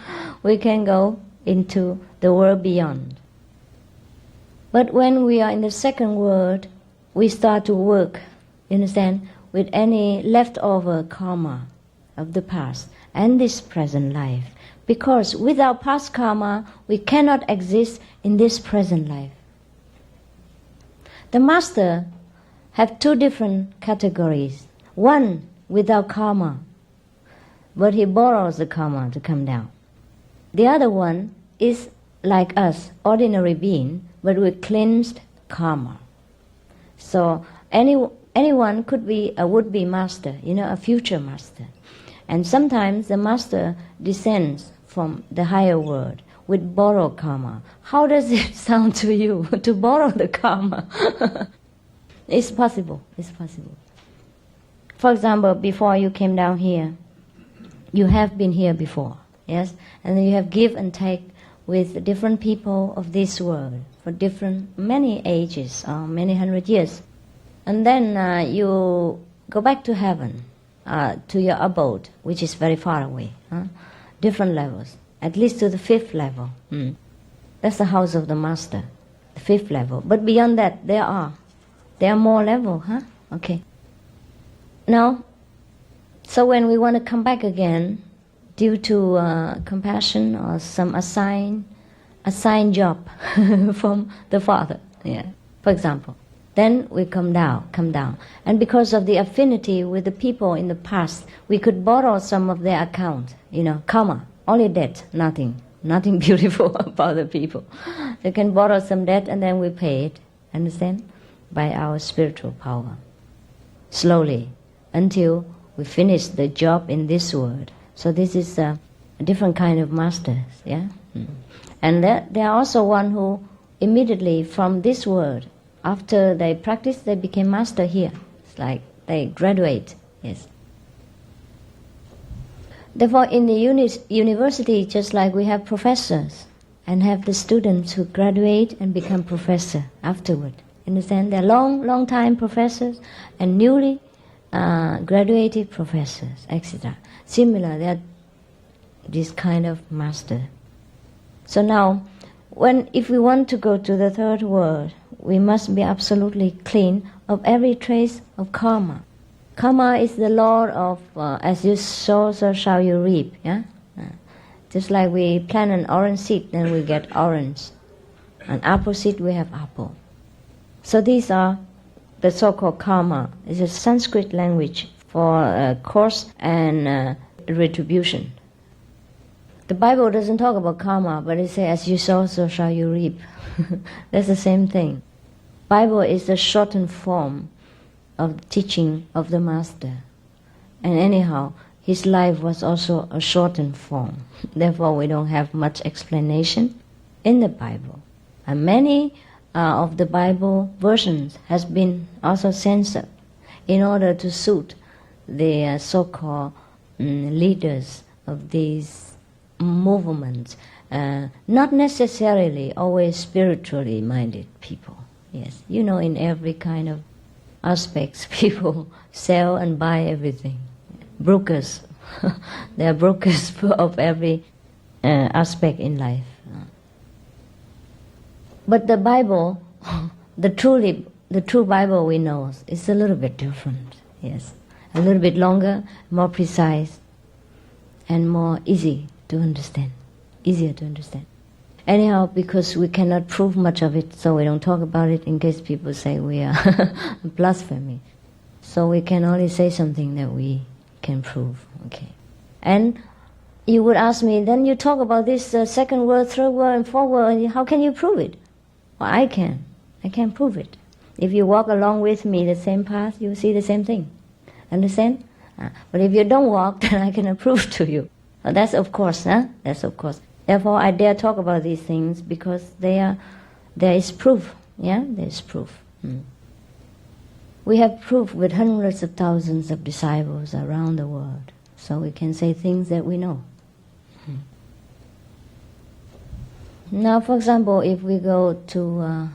we can go into the world beyond. But when we are in the second world, we start to work, you understand, with any leftover karma of the past and this present life. Because without past karma, we cannot exist in this present life. The master have two different categories. One without karma, but he borrows the karma to come down. The other one is like us, ordinary being, but with cleansed karma. So anyone could be a would-be master, a future master. And sometimes the master descends from the higher world with borrowed karma. How does it sound to you to borrow the karma? It's possible. It's possible. For example, before you came down here, you have been here before, yes? And then you have give and take with different people of this world for many ages or many hundred years. And then you go back to heaven, to your abode, which is very far away, different levels, at least to the fifth level. That's the house of the master, the fifth level. But beyond that, there are more levels, Okay. Now, so when we want to come back again, due to compassion or some assigned job from the Father, for example, then we come down. And because of the affinity with the people in the past, we could borrow some of their account, karma, only debt, nothing beautiful about the people. They can borrow some debt and then we pay it, understand? By our spiritual power. Slowly, until we finish the job in this world. So this is a different kind of masters, And there are also one who immediately from this world, after they practice, they became master here. It's like they graduate, yes. Therefore, in the university, just like we have professors and have the students who graduate and become professor afterward. Understand? They're long time professors and newly graduated professors, etc. Similar, they're this kind of master. So now, if we want to go to the third world, we must be absolutely clean of every trace of karma. Karma is the law of as you sow, so shall you reap. Just like we plant an orange seed, then we get orange. An apple seed, we have apple. So these are the so-called karma. It's a Sanskrit language for cause and retribution. The Bible doesn't talk about karma, but it says, as you sow, so shall you reap. That's the same thing. Bible is the shortened form of the teaching of the Master. And anyhow, his life was also a shortened form. Therefore, we don't have much explanation in the Bible. And many of the Bible versions has been also censored in order to suit the so-called leaders of these movements, not necessarily always spiritually minded people. Yes, in every kind of aspects, people sell and buy everything. Brokers, they are brokers of every aspect in life. But the Bible, the truly the true Bible we know is a little bit different, yes. A little bit longer, more precise, and more easy to understand, easier to understand. Anyhow, because we cannot prove much of it, so we don't talk about it in case people say we are blasphemy. So we can only say something that we can prove, okay. And you would ask me, then you talk about this second word, third word, and fourth word, how can you prove it? Well, I can prove it. If you walk along with me the same path, you will see the same thing. Understand? But if you don't walk, then I cannot prove to you. Well, that's of course, That's of course. Therefore, I dare talk about these things because there is proof. Yeah, there is proof. We have proof with hundreds of thousands of disciples around the world, so we can say things that we know. Now, for example, if we go to,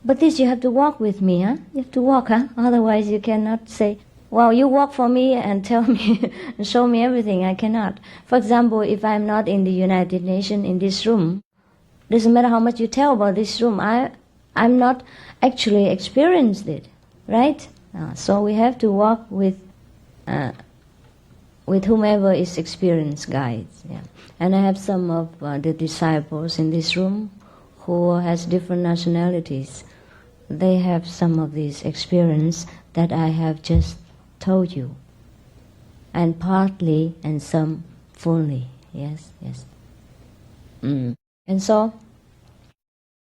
but this you have to walk with me, You have to walk, Otherwise, you cannot say, well, you walk for me and tell me, and show me everything. I cannot. For example, if I'm not in the United Nations in this room, doesn't matter how much you tell about this room, I'm not actually experienced it, right? So we have to walk with whomever is experienced guides. Yeah. And I have some of the disciples in this room who has different nationalities. They have some of this experience that I have just told you, and partly and some fully. Yes. And so,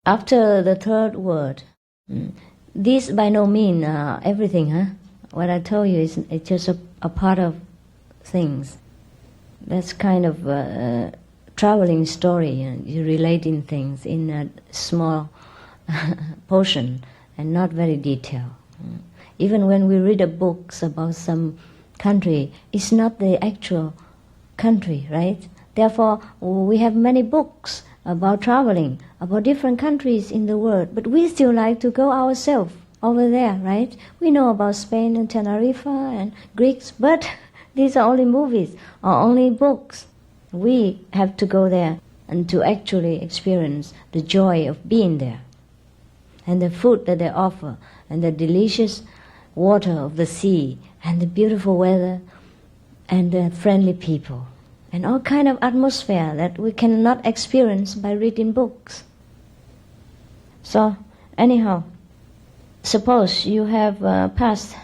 after the third word, this by no means everything. What I told you is it's just a part of things. That's kind of a traveling story. You're relating things in a small portion and not very detailed. Even when we read books about some country, it's not the actual country, right? Therefore, we have many books about traveling, about different countries in the world, but we still like to go ourselves over there, right? We know about Spain and Tenerife and Greeks, but these are only movies or only books. We have to go there and to actually experience the joy of being there, and the food that they offer, and the delicious water of the sea, and the beautiful weather, and the friendly people, and all kind of atmosphere that we cannot experience by reading books. So, anyhow, suppose you have passed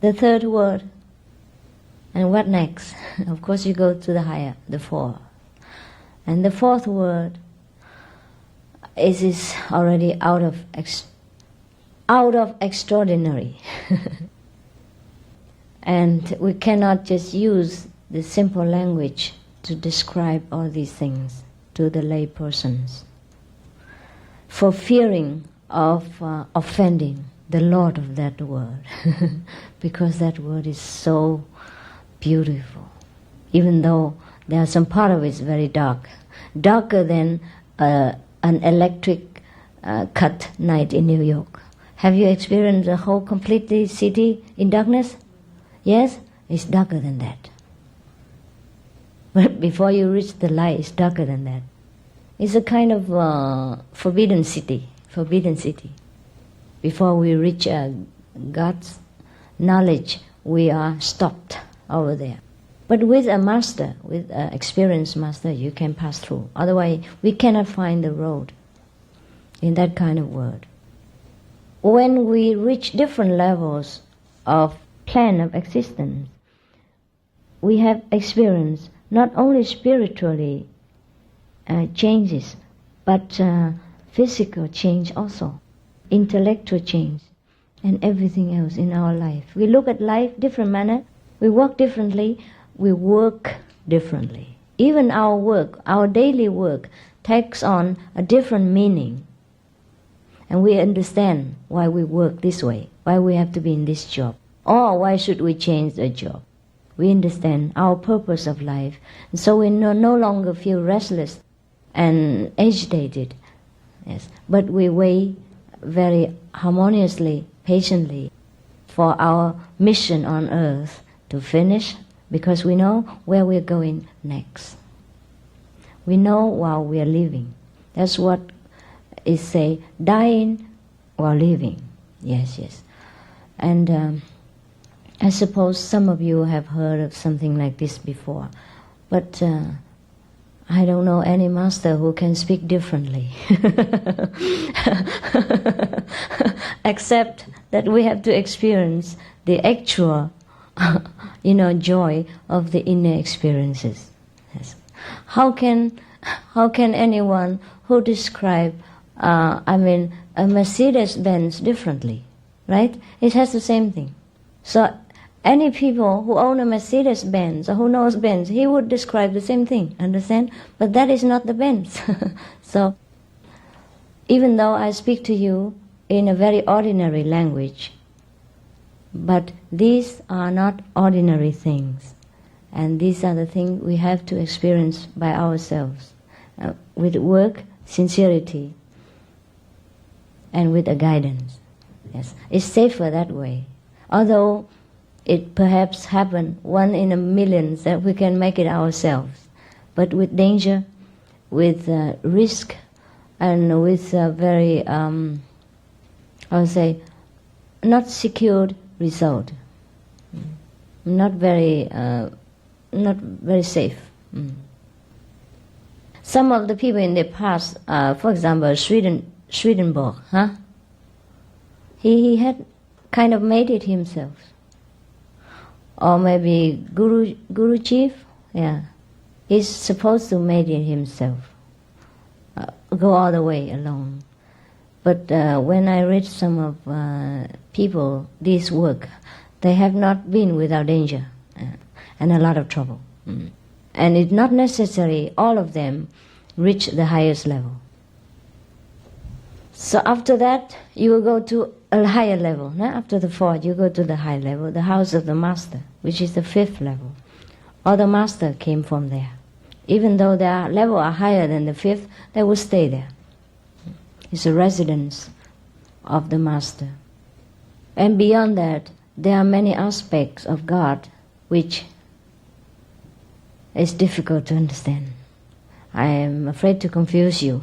the third word, and what next? Of course you go to the higher, the fourth. And the fourth word is already out of extraordinary. And we cannot just use the simple language to describe all these things to the lay persons, for fearing of offending the Lord of that word, because that word is so beautiful, even though there are some part of it is very dark, darker than an electric cut night in New York. Have you experienced the whole completely city in darkness? Yes? It's darker than that. But before you reach the light, it's darker than that. It's a kind of forbidden city. Before we reach God's knowledge, we are stopped over there. But with a master, with an experienced master, you can pass through. Otherwise, we cannot find the road in that kind of world. When we reach different levels of plan of existence, we have experienced not only spiritually changes, but physical change also, intellectual change, and everything else in our life. We look at life different manner, we walk differently, we work differently. Even our work, our daily work, takes on a different meaning. And we understand why we work this way, why we have to be in this job, or why should we change the job. We understand our purpose of life, and so we no longer feel restless and agitated. Yes, but we wait very harmoniously, patiently, for our mission on earth to finish, because we know where we're going next. We know while we are living. That's what is say, dying while living. Yes, yes. And I suppose some of you have heard of something like this before, but I don't know any master who can speak differently. Except that we have to experience the actual, joy of the inner experiences. Yes. How can anyone who describe, a Mercedes-Benz differently, right? It has the same thing. So any people who own a Mercedes-Benz or who knows Benz, he would describe the same thing, understand? But that is not the Benz. So even though I speak to you in a very ordinary language, but these are not ordinary things. And these are the things we have to experience by ourselves, with work, sincerity, and with a guidance. Yes, it's safer that way. Although it perhaps happen 1 in a million that we can make it ourselves, but with danger, with risk, and with a very, I would say, not secured result, not very safe. Some of the people in the past, for example, Swedenborg, he had kind of made it himself. Or maybe Guru Chief, he's supposed to make it himself, go all the way alone. But when I read some of people, this work, they have not been without danger and a lot of trouble. And it's not necessary all of them reach the highest level. So after that, you will go to a higher level. After the 4th, you go to the high level, the house of the master, which is the 5th level. All the master came from there. Even though their level are higher than the 5th, they will stay there. It's a residence of the master. And beyond that, there are many aspects of God which is difficult to understand. I am afraid to confuse you.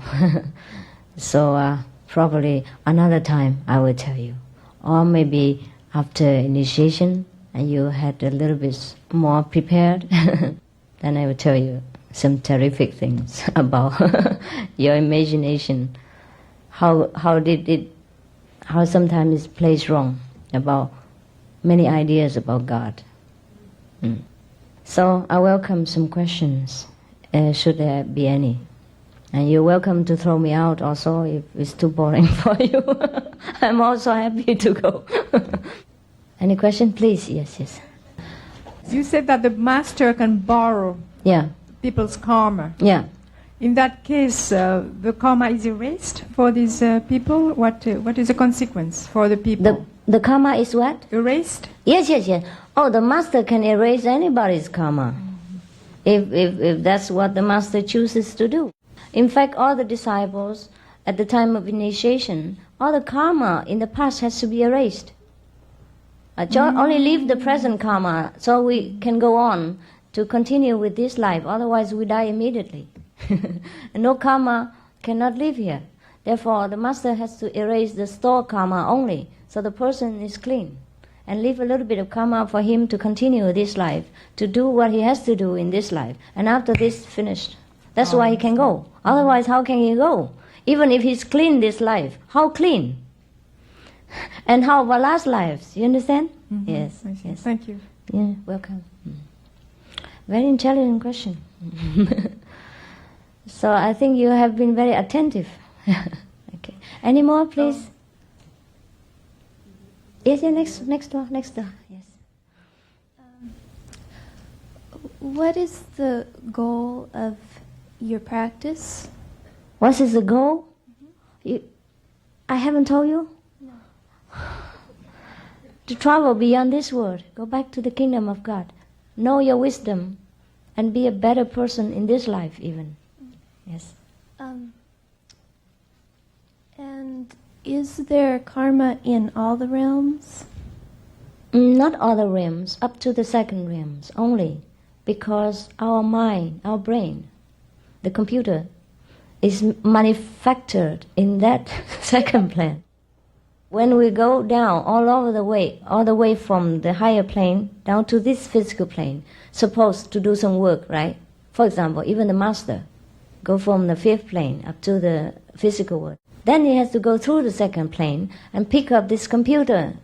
So probably another time I will tell you. Or maybe after initiation and you had a little bit more prepared, then I will tell you some terrific things about your imagination. How sometimes it plays wrong about many ideas about God. So I welcome some questions, should there be any. And you're welcome to throw me out also if it's too boring for you. I'm also happy to go. Any question? Please, yes. You said that the master can borrow people's karma. Yeah. In that case, the karma is erased for these people? What is the consequence for the people? The karma is what? Erased? Yes. Oh, the master can erase anybody's karma, if that's what the master chooses to do. In fact, all the disciples, at the time of initiation, all the karma in the past has to be erased. Only leave the present karma so we can go on to continue with this life, otherwise we die immediately. No karma cannot live here. Therefore, the master has to erase the stored karma only, so the person is clean, and leave a little bit of karma for him to continue this life, to do what he has to do in this life. And after this finished, that's why he can go. Otherwise, how can he go? Even if he's clean this life, how clean? And how about last lives? You understand? Mm-hmm. Yes. Thank you. Yeah, welcome. Very intelligent question. So I think you have been very attentive. Okay. Any more, please? Yes, next door. Yes. What is the goal of your practice? What is the goal? I haven't told you? No. To travel beyond this world, go back to the kingdom of God, know your wisdom, and be a better person in this life even. Yes. And is there karma in all the realms? Not all the realms, up to the 2nd realms only, because our mind, our brain, the computer, is manufactured in that 2nd plan. When we go down all the way from the higher plane down to this physical plane, supposed to do some work, right? For example, even the master go from the fifth plane up to the physical world. Then he has to go through the second plane and pick up this computer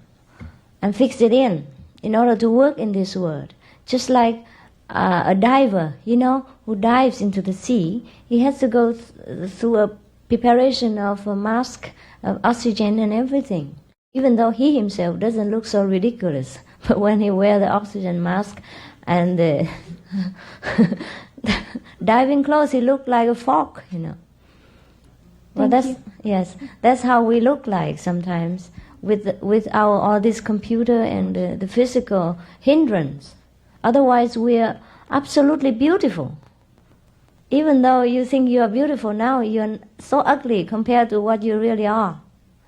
and fix it in order to work in this world. Just like a diver, who dives into the sea, he has to go through a preparation of a mask, of oxygen and everything. Even though he himself doesn't look so ridiculous, but when he wears the oxygen mask and the diving clothes, he looked like a frog, Well, that's how we look like sometimes with our all this computer and the physical hindrance. Otherwise, we are absolutely beautiful. Even though you think you are beautiful now, you're so ugly compared to what you really are.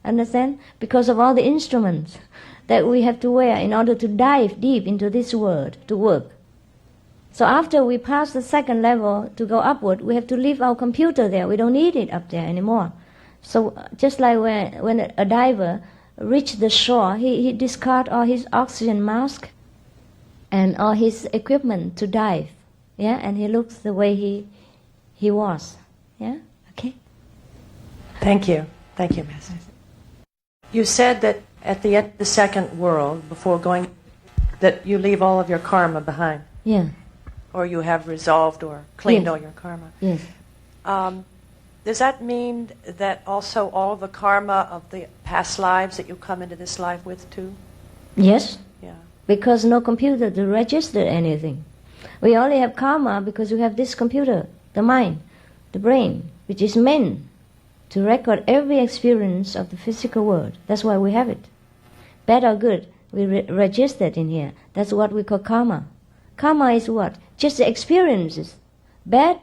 Understand? Because of all the instruments that we have to wear in order to dive deep into this world to work. So after we pass the second level to go upward, we have to leave our computer there. We don't need it up there anymore. So just like when a diver reaches the shore, he discards all his oxygen mask and all his equipment to dive. Yeah, and he looks the way he was. Yeah, okay. Thank you, Master. You said that at the end of the second world, before going, that you leave all of your karma behind. Yeah. Or you have resolved or cleaned Yes. all your karma. Yes. Does that mean that also all the karma of the past lives that you come into this life with too? Yes. Yeah. Because no computer to register anything. We only have karma because we have this computer, the mind, the brain, which is meant to record every experience of the physical world. That's why we have it. Bad or good, we register it in here. That's what we call karma. Karma is what? Just the experiences, bad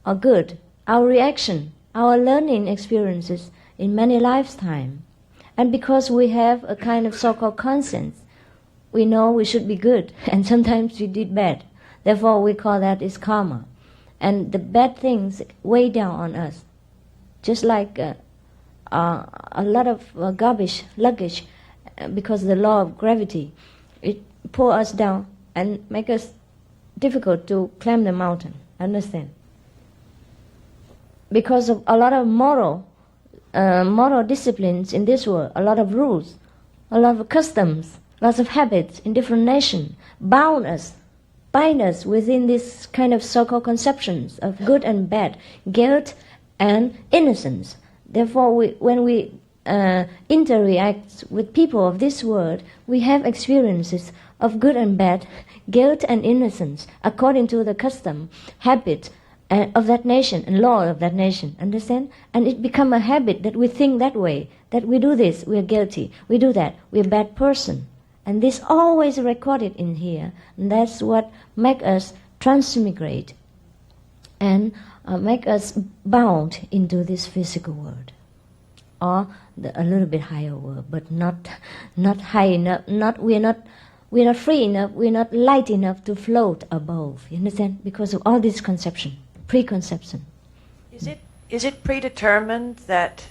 or good, our reaction, our learning experiences in many lifetimes. And because we have a kind of so-called conscience, we know we should be good, and sometimes we did bad. Therefore, we call that is karma. And the bad things weigh down on us. Just like a lot of garbage, luggage, because of the law of gravity, it pulls us down and make us difficult to climb the mountain. Understand? Because of a lot of moral disciplines in this world, a lot of rules, a lot of customs, lots of habits in different nations, bind us within this kind of so-called conceptions of good and bad, guilt and innocence. Therefore, when we interact with people of this world, we have experiences of good and bad, guilt and innocence, according to the custom, habit of that nation and law of that nation. Understand? And it become a habit that we think that way, that we do this, we are guilty. We do that, we are a bad person. And this always recorded in here. And that's what make us transmigrate and make us bound into this physical world, or a little bit higher world, but not high enough. We're not free enough. We're not light enough to float above. You understand? Because of all this conception, preconception. Is it predetermined that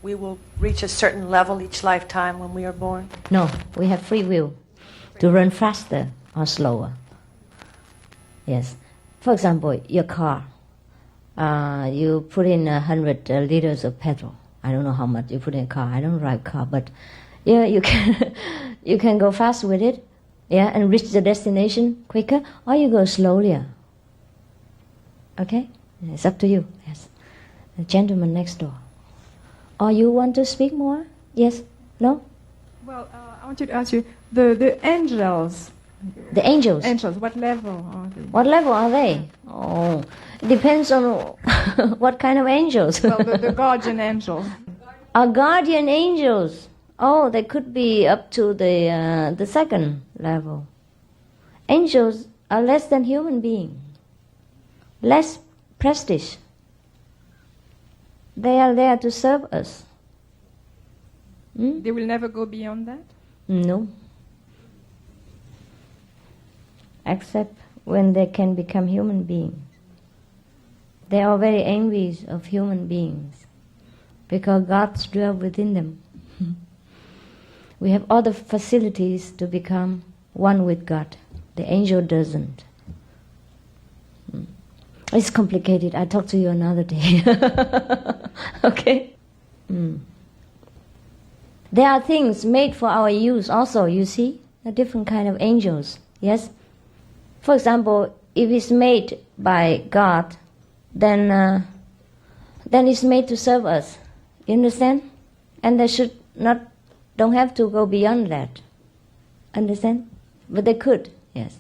we will reach a certain level each lifetime when we are born? No, we have free will to run faster or slower. Yes. For example, your car. You put in 100 liters of petrol. I don't know how much you put in a car. I don't drive car, but yeah, you can go fast with it, yeah, and reach the destination quicker, or you go slowly. Okay, it's up to you. Yes, the gentleman next door. Or you want to speak more? Yes? No? Well, I want you to ask you, the angels. The angels? Angels, what level are they? What level are they? Oh, it depends on what kind of angels. Well, the guardian angels. Our guardian angels. Oh, they could be up to the second level. Angels are less than human beings. Less prestige. They are there to serve us. They will never go beyond that? No. Except when they can become human beings. They are very envious of human beings because God dwells within them. We have all the facilities to become one with God. The angel doesn't. It's complicated. I'll talk to you another day. Okay? There are things made for our use also, you see? A different kind of angels. Yes? For example, if it's made by God, then it's made to serve us. You understand? And they don't have to go beyond that. Understand? But they could, yes.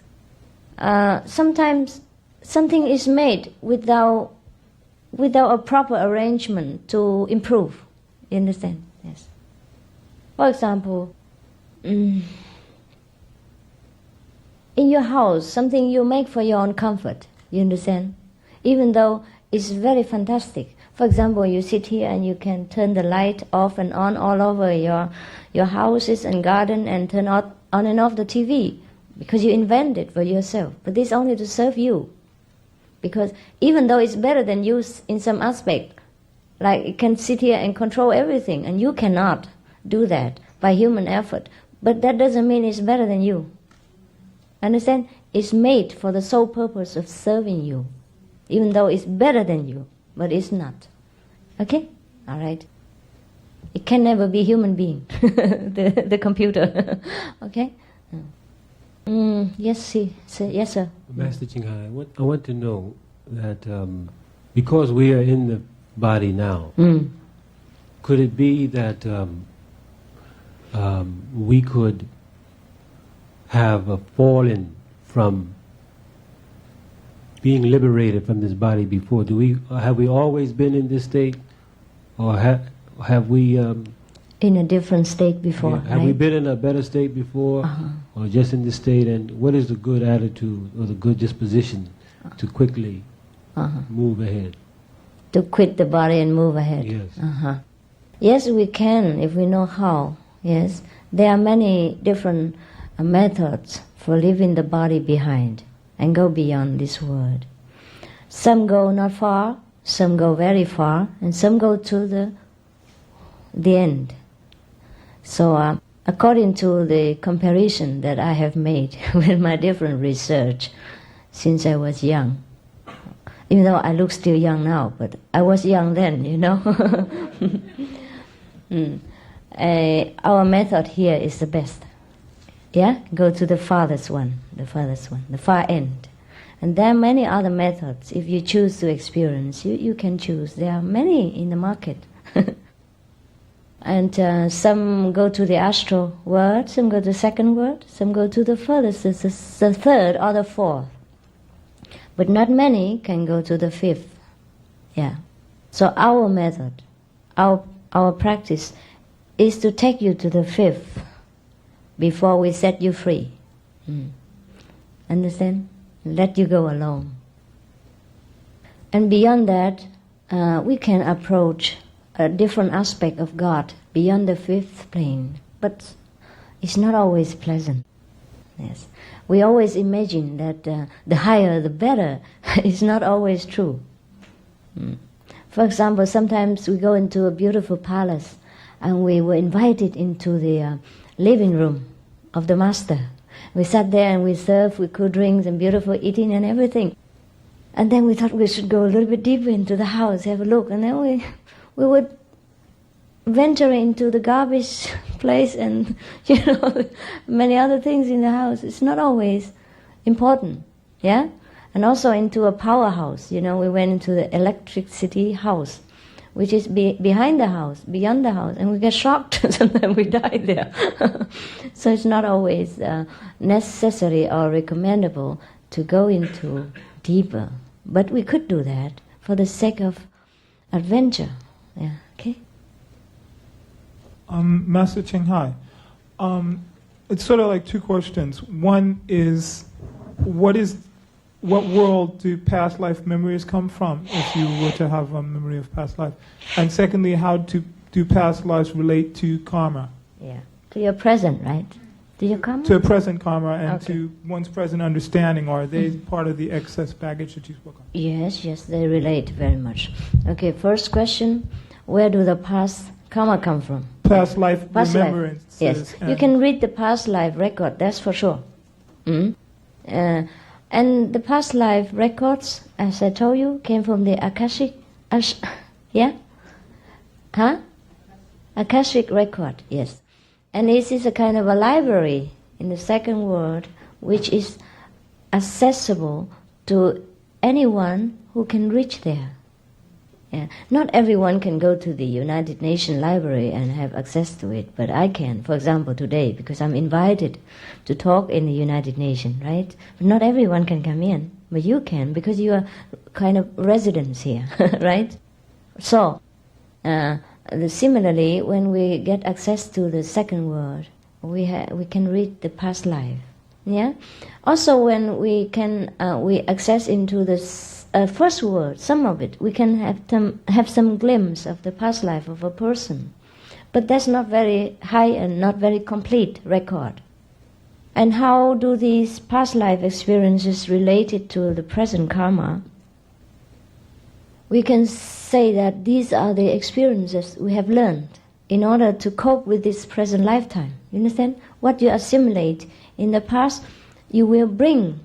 Sometimes something is made without a proper arrangement to improve. You understand? Yes. For example, in your house, something you make for your own comfort. You understand? Even though it's very fantastic. For example, you sit here and you can turn the light off and on all over your houses and garden and turn on and off the TV because you invent it for yourself. But this is only to serve you. Because even though it's better than you in some aspect, like it can sit here and control everything, and you cannot do that by human effort. But that doesn't mean it's better than you. Understand? It's made for the sole purpose of serving you, even though it's better than you, but it's not. Okay? All right. It can never be human being, the computer. Okay? Yes, yes, sir. Master Ching, I want to know that because we are in the body now, could it be that we could have fallen from being liberated from this body before? Have we always been in this state, or have we in a different state before? Yeah, have we been in a better state before, or just in this state? And what is the good attitude or the good disposition to quickly move ahead? To quit the body and move ahead. Yes. Yes, we can if we know how. Yes, there are many different methods for leaving the body behind and go beyond this world. Some go not far, some go very far, and some go to the end. So according to the comparison that I have made with my different research since I was young, even though I look still young now, but I was young then, you know. Our method here is the best. Yeah? Go to the farthest one, the far end. And there are many other methods. If you choose to experience, you can choose. There are many in the market. And some go to the astral world, some go to the second world, some go to the furthest, the third or the fourth. But not many can go to the fifth. Yeah. So our method, our practice is to take you to the fifth before we set you free. Understand? Let you go alone. And beyond that, we can approach a different aspect of God beyond the fifth plane. But it's not always pleasant. Yes. We always imagine that the higher the better. It's not always true. For example, sometimes we go into a beautiful palace and we were invited into the living room of the master. We sat there and we served with cool drinks and beautiful eating and everything. And then we thought we should go a little bit deeper into the house, have a look. And then we would venture into the garbage place and, many other things in the house. It's not always important, yeah? And also into a powerhouse, we went into the electricity house, which is behind the house, beyond the house, and we get shocked, sometimes we die there. So it's not always necessary or recommendable to go into deeper. But we could do that for the sake of adventure. Yeah, okay? Master Ching Hai, it's sort of like two questions. One is, what world do past life memories come from, if you were to have a memory of past life? And secondly, how do past lives relate to karma? Yeah, to your present, right? To your karma? To present karma and to one's present understanding. Or are they part of the excess baggage that you spoke of? Yes, they relate very much. Okay, first question, where do the past karma come from? Past life Past life. remembrances. Yes, you can read the past life record, that's for sure. And the past life records, as I told you, came from the Akashic, Akashic record, yes. And this is a kind of a library in the second world, which is accessible to anyone who can reach there. Yeah. Not everyone can go to the United Nations Library and have access to it, but I can, for example, today, because I'm invited to talk in the United Nations, right? But not everyone can come in, but you can, because you are kind of residents here, right? So, similarly, when we get access to the second world, we can read the past life. Yeah. Also, when we access into the first world, some of it, we can have some glimpse of the past life of a person, but that's not very high and not very complete record. And how do these past life experiences related to the present karma? We can say that these are the experiences we have learned in order to cope with this present lifetime. You understand? What you assimilate in the past, you will bring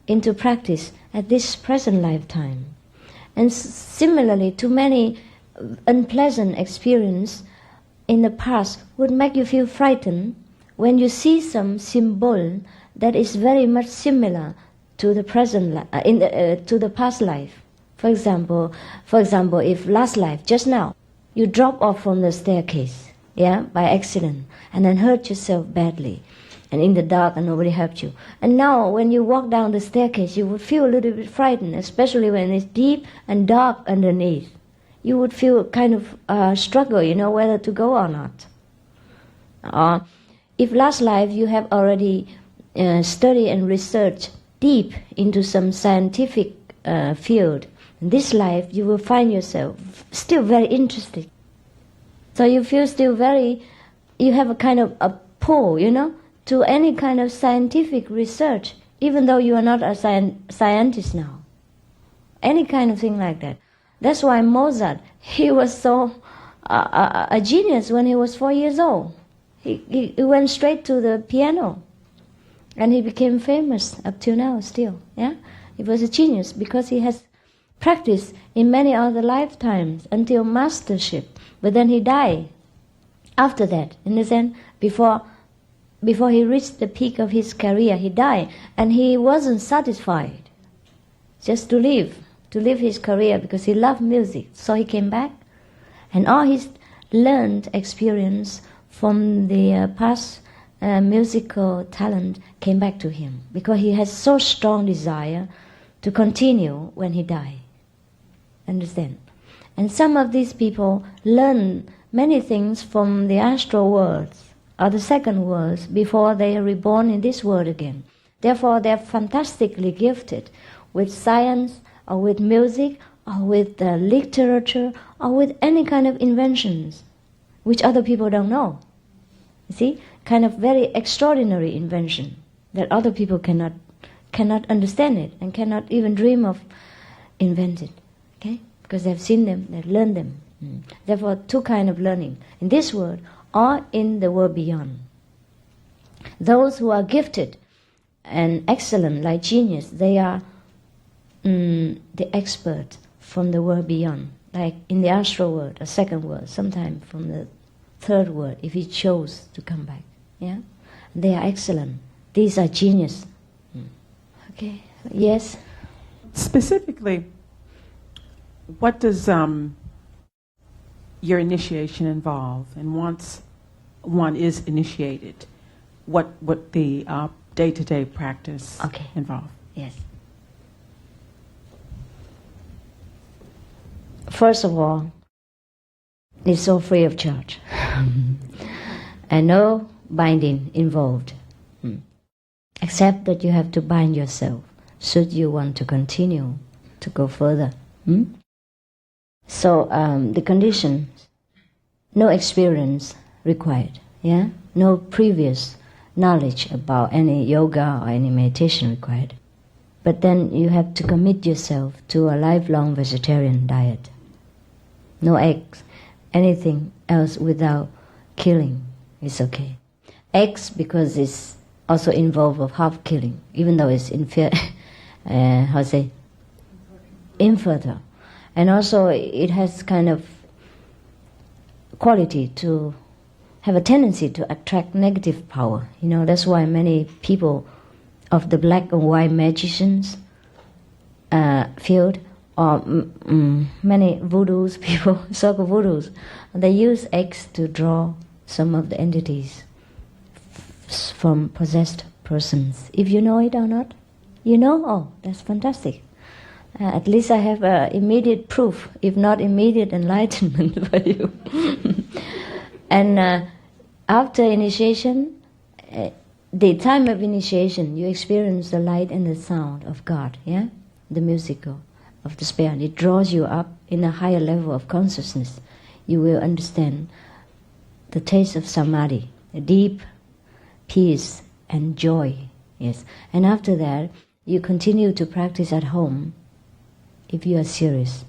into practice at this present lifetime. And similarly, too many unpleasant experiences in the past would make you feel frightened when you see some symbol that is very much similar to the present to the past life. For example, if last life, just now, you drop off from the staircase, by accident, and then hurt yourself badly, and in the dark, and nobody helped you. And now, when you walk down the staircase, you would feel a little bit frightened, especially when it's deep and dark underneath. You would feel kind of struggle, whether to go or not. If last life you have already studied and researched deep into some scientific field, in this life you will find yourself still very interested. So you feel still you have a kind of a pull, to any kind of scientific research, even though you are not a scientist now. Any kind of thing like that. That's why Mozart, he was so a genius when he was 4 years old. He went straight to the piano, and he became famous up till now still. Yeah, he was a genius because he has practiced in many other lifetimes until mastership. But then he died. After that, in the sense, before he reached the peak of his career, he died, and he wasn't satisfied just to live his career because he loved music. So he came back, and all his learned experience from the past musical talent came back to him because he has so strong desire to continue when he died. Understand? And some of these people learn many things from the astral worlds or the second worlds before they are reborn in this world again. Therefore, they are fantastically gifted with science or with music or with literature or with any kind of inventions which other people don't know. You see? Kind of very extraordinary invention that other people cannot understand it and cannot even dream of invent it. Okay? Because they've seen them, they've learned them. Therefore, two kinds of learning, in this world or in the world beyond. Those who are gifted and excellent, like genius, they are the expert from the world beyond, like in the astral world, a second world, sometimes from the third world, if he chose to come back. Yeah, they are excellent. These are genius. Okay. Yes. Specifically, what does your initiation involve? And once one is initiated, what the day-to-day practice involve? Yes. First of all, it's all free of charge, and no binding involved, except that you have to bind yourself should you want to continue to go further. So the conditions, no experience required, no previous knowledge about any yoga or any meditation required. But then you have to commit yourself to a lifelong vegetarian diet. No eggs, anything else without killing is okay. X because it's also involved of half killing, even though it's infertile. And also it has kind of quality to have a tendency to attract negative power. You know, that's why many people of the black and white magicians field, or many voodoos people, so-called voodoos, they use X to draw some of the entities from possessed persons. If you know it or not, you know, oh, that's fantastic. At least I have immediate proof, if not immediate enlightenment for you. And after initiation, the time of initiation, you experience the light and the sound of God, yeah? The musical of the spirit. It draws you up in a higher level of consciousness. You will understand the taste of samadhi, a deep peace and joy, yes. And after that, you continue to practice at home if you are serious.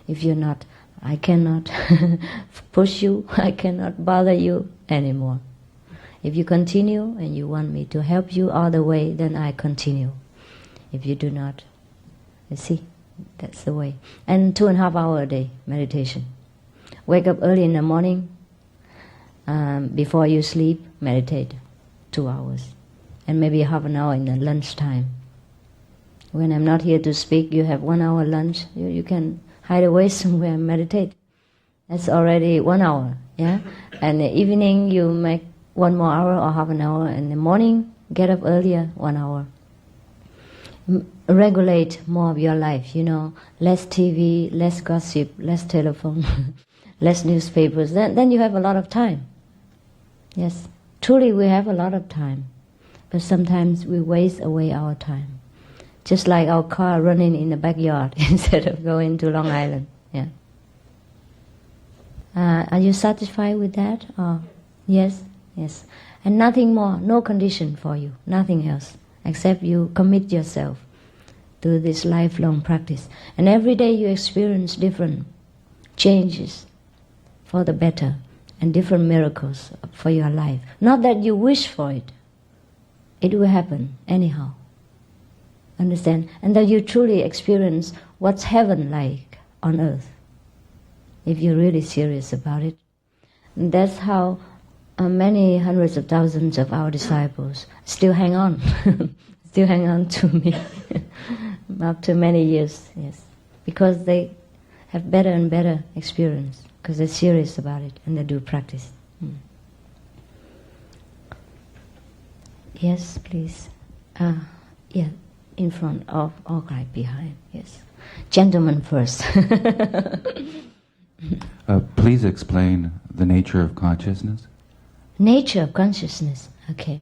If you're not, I cannot push you, I cannot bother you anymore. If you continue and you want me to help you all the way, then I continue. If you do not, you see, that's the way. And 2.5 hours a day meditation. Wake up early in the morning, before you sleep, meditate 2 hours. And maybe half an hour in the lunchtime. When I'm not here to speak, you have 1 hour lunch. You can hide away somewhere and meditate. That's already 1 hour, yeah? And the evening you make 1 more hour or half an hour. In the morning, get up earlier, 1 hour. Regulate more of your life, you know. Less TV, less gossip, less telephone, less newspapers. Then you have a lot of time. Yes, truly we have a lot of time. But sometimes we waste away our time. Just like our car running in the backyard instead of going to Long Island. Yeah. Are you satisfied with that? Or yes? Yes. And nothing more, no condition for you, nothing else, except you commit yourself to this lifelong practice. And every day you experience different changes for the better and different miracles for your life. Not that you wish for it. It will happen anyhow. Understand? And that you truly experience what's heaven like on earth, if you're really serious about it. And that's how many hundreds of thousands of our disciples still hang on, still hang on to me after many years, yes, because they have better and better experience, because they're serious about it and they do practice. Yes, please. Yeah, in front of, or right behind, yes. Gentleman first. Please explain the nature of consciousness. Nature of consciousness, okay.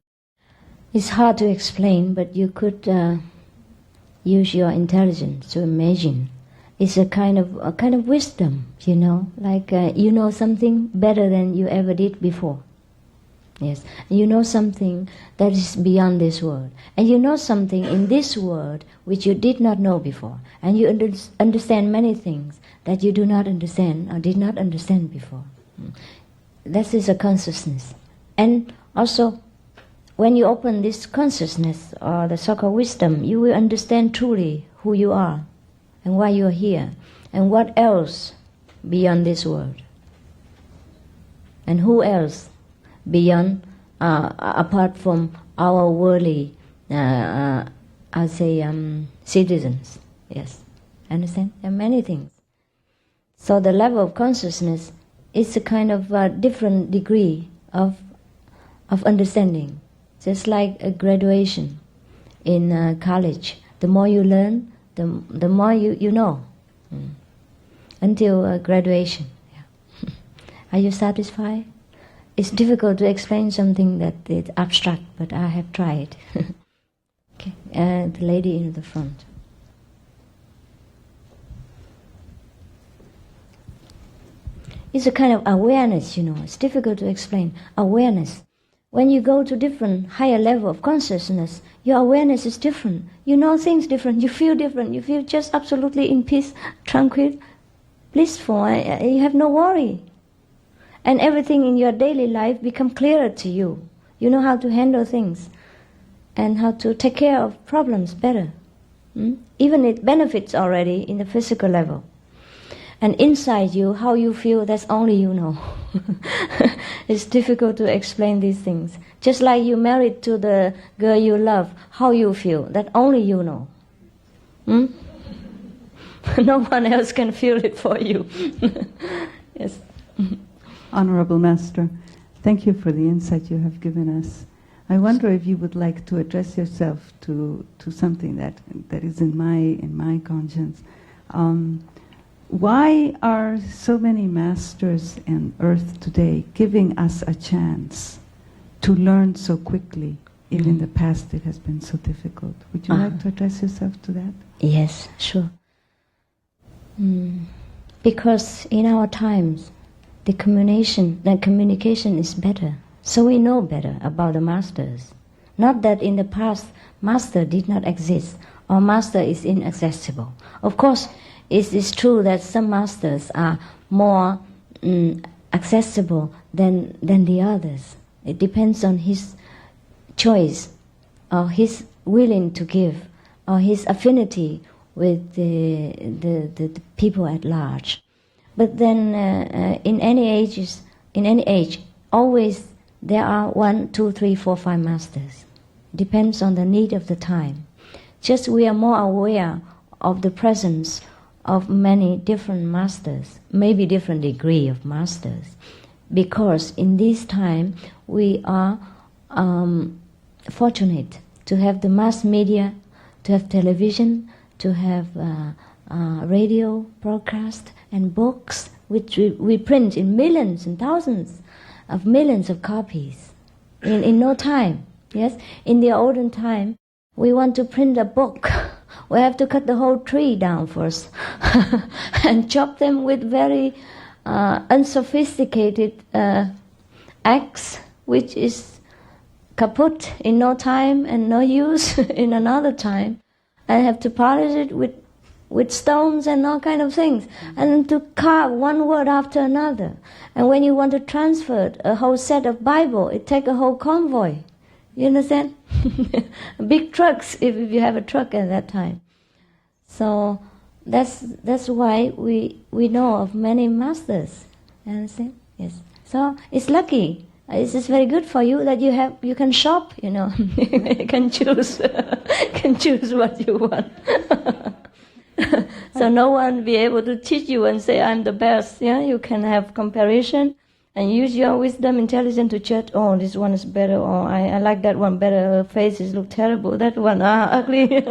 It's hard to explain, but you could use your intelligence to imagine. It's a kind of wisdom, you know, like you know something better than you ever did before. Yes, you know something that is beyond this world, and you know something in this world which you did not know before, and you understand many things that you do not understand or did not understand before. That is a consciousness. And also, when you open this consciousness or the so-called wisdom, you will understand truly who you are and why you are here and what else beyond this world. And who else beyond, apart from our worldly, citizens. Yes, understand? There are many things. So the level of consciousness is a kind of different degree of understanding. Just like a graduation in college. The more you learn, the more you know. Until graduation. Yeah. Are you satisfied? It's difficult to explain something that is abstract, but I have tried. Okay, the lady in the front. It's a kind of awareness, you know. It's difficult to explain. Awareness. When you go to different, higher level of consciousness, your awareness is different. You know things different. You feel just absolutely in peace, tranquil, blissful. You have no worry. And everything in your daily life become clearer to you. You know how to handle things and how to take care of problems better. Even it benefits already in the physical level. And inside you, how you feel, that's only you know. It's difficult to explain these things. Just like you married to the girl you love, how you feel, that only you know. No one else can feel it for you. Yes. Honorable Master, thank you for the insight you have given us. I wonder if you would like to address yourself to something that is in my conscience. Why are so many masters on earth today giving us a chance to learn so quickly, if in the past it has been so difficult? Would you like to address yourself to that? Yes, sure. Because in our times, the communication is better. So we know better about the masters. Not that in the past, master did not exist, or master is inaccessible. Of course, it is true that some masters are more accessible than the others. It depends on his choice, or his willing to give, or his affinity with the people at large. But then in any age, always there are 1, 2, 3, 4, 5 masters. Depends on the need of the time. Just we are more aware of the presence of many different masters, maybe different degree of masters, because in this time we are fortunate to have the mass media, to have television, to have radio broadcast and books, which we print in millions and thousands of millions of copies in no time. Yes, in the olden time, we want to print a book. We have to cut the whole tree down first and chop them with very unsophisticated axe, which is kaput in no time and no use in another time. I have to polish it with stones and all kind of things, and to carve one word after another. And when you want to transfer a whole set of Bible, it takes a whole convoy. You understand? Big trucks, if you have a truck at that time. So that's why we know of many masters. You understand? Yes. So it's lucky. It's just very good for you that you can shop. You know, you can choose what you want. So no one be able to teach you and say I'm the best. Yeah, you can have comparison and use your wisdom, intelligence to judge. Oh, this one is better. Oh, I like that one better. Her faces look terrible. That one ugly.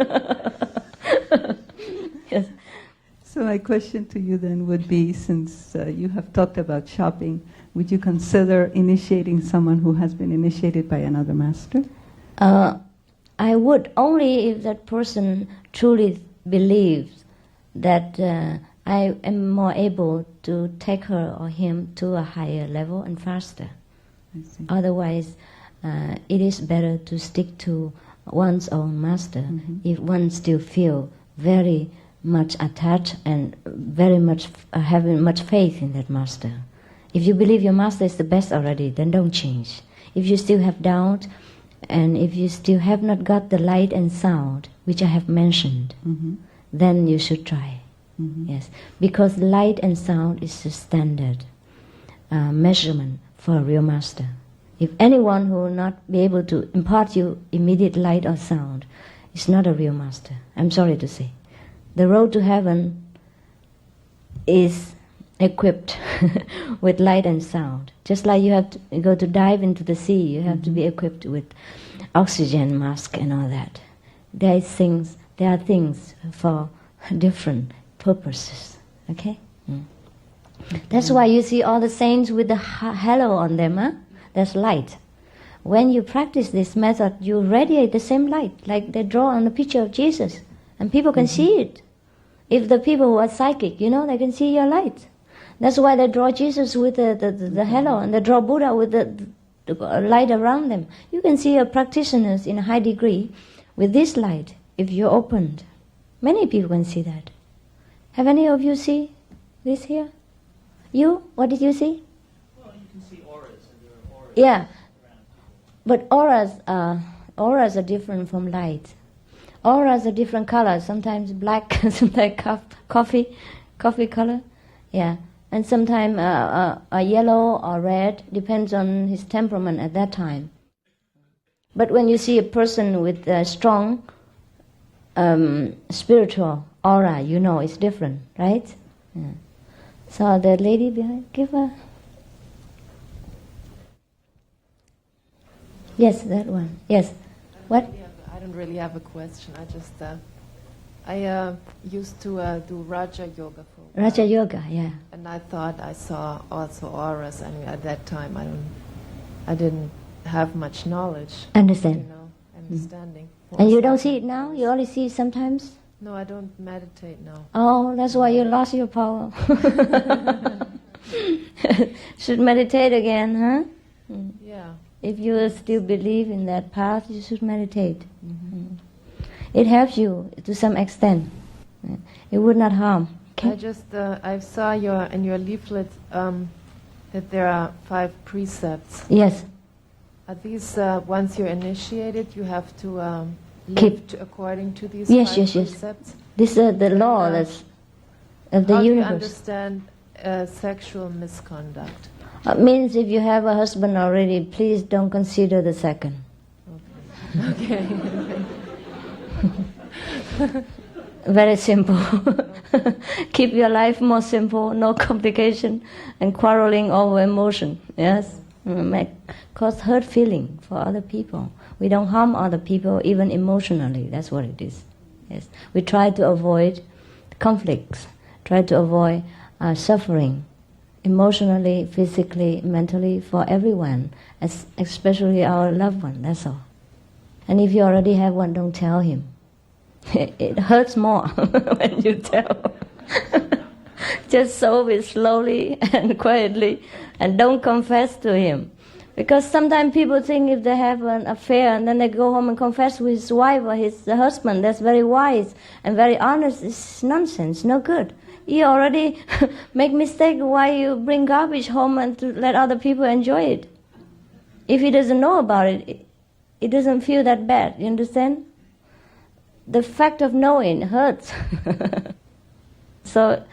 Yes. So my question to you then would be, since you have talked about shopping, would you consider initiating someone who has been initiated by another master? I would, only if that person truly believes that I am more able to take her or him to a higher level and faster. I see. Otherwise, it is better to stick to one's own master if one still feel very much attached and very much having much faith in that master. If you believe your master is the best already, then don't change. If you still have doubt, and if you still have not got the light and sound, which I have mentioned, then you should try. Yes, because light and sound is the standard measurement for a real master. If anyone who will not be able to impart you immediate light or sound is not a real master. I'm sorry to say. The road to heaven is equipped with light and sound. Just like you have to go to dive into the sea, you have to be equipped with oxygen mask and all that. There are things for different purposes. Okay? That's why you see all the saints with the halo on them. Huh? That's light. When you practice this method, you radiate the same light, like they draw on the picture of Jesus, and people can see it. If the people who are psychic, they can see your light. That's why they draw Jesus with the halo, and they draw Buddha with the light around them. You can see your practitioners in a high degree with this light, if you're opened. Many people can see that. Have any of you see this here? You? What did you see? Well, you Yeah, but auras are different from light. Auras are different colors. Sometimes black, sometimes coffee color. Yeah, and sometimes a yellow or red, depends on his temperament at that time. But when you see a person with a strong spiritual aura, you know it's different, right? Yeah. So the lady behind, give her. Yes, that one. Yes. What? I don't really have a question. I just I used to do Raja Yoga for a while. Raja Yoga, yeah. And I thought I saw also auras. Anyway, at that time, I didn't have much knowledge. Understanding. And you don't see it now? You only see it sometimes? No, I don't meditate now. Oh, that's why you lost your power. Should meditate again, huh? Yeah. If you still believe in that path, you should meditate. Mm-hmm. It helps you to some extent. It would not harm. I just I saw in your leaflet that there are 5 precepts. Yes. Are these once you're initiated, you have to live according to these 5 precepts? This is the law of the universe. How do you understand sexual misconduct? It means if you have a husband already, please don't consider the second. Okay. Very simple. Keep your life more simple, no complication, and quarreling over emotion. Yes, cause hurt feeling for other people. We don't harm other people even emotionally. That's what it is. Yes, we try to avoid conflicts, try to avoid suffering, emotionally, physically, mentally, for everyone, especially our loved one. That's all. And if you already have one, don't tell him. It hurts more when you tell. Just solve it slowly and quietly, and don't confess to him. Because sometimes people think if they have an affair and then they go home and confess with his wife or his husband, that's very wise and very honest. It's nonsense, no good. You already make mistake. Why you bring garbage home and to let other people enjoy it? If he doesn't know about it, it doesn't feel that bad. You understand? The fact of knowing hurts. So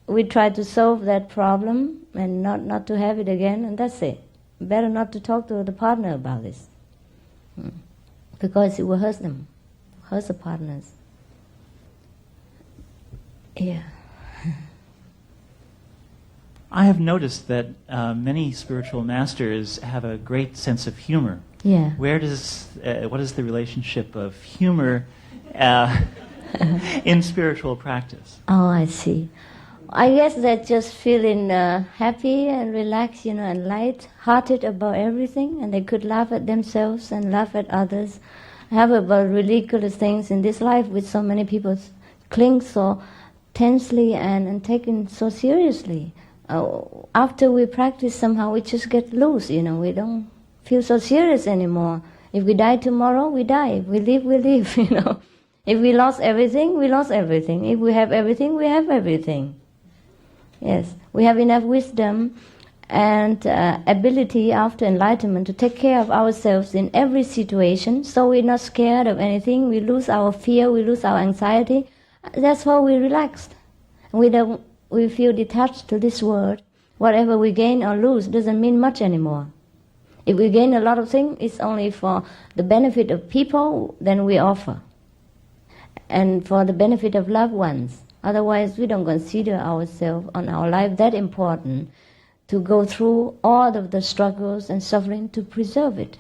we try to solve that problem and not to have it again, and that's it. Better not to talk to the partner about this. Because it will hurt them, hurt the partners. Yeah. I have noticed that many spiritual masters have a great sense of humor. Yeah. What is the relationship of humor in spiritual practice? Oh, I see. I guess they're just feeling happy and relaxed, and light-hearted about everything, and they could laugh at themselves and laugh at others, have about ridiculous things in this life, which so many people cling so tensely and taken so seriously. After we practice, somehow we just get loose, we don't feel so serious anymore. If we die tomorrow, we die. If we live, we live, If we lost everything, we lost everything. If we have everything, we have everything. Yes, we have enough wisdom and ability after enlightenment to take care of ourselves in every situation, so we're not scared of anything. We lose our fear, we lose our anxiety. That's why we're relaxed. We feel detached to this world. Whatever we gain or lose doesn't mean much anymore. If we gain a lot of things, it's only for the benefit of people, then we offer. And for the benefit of loved ones. Otherwise, we don't consider ourselves and our life that important to go through all of the struggles and suffering to preserve it.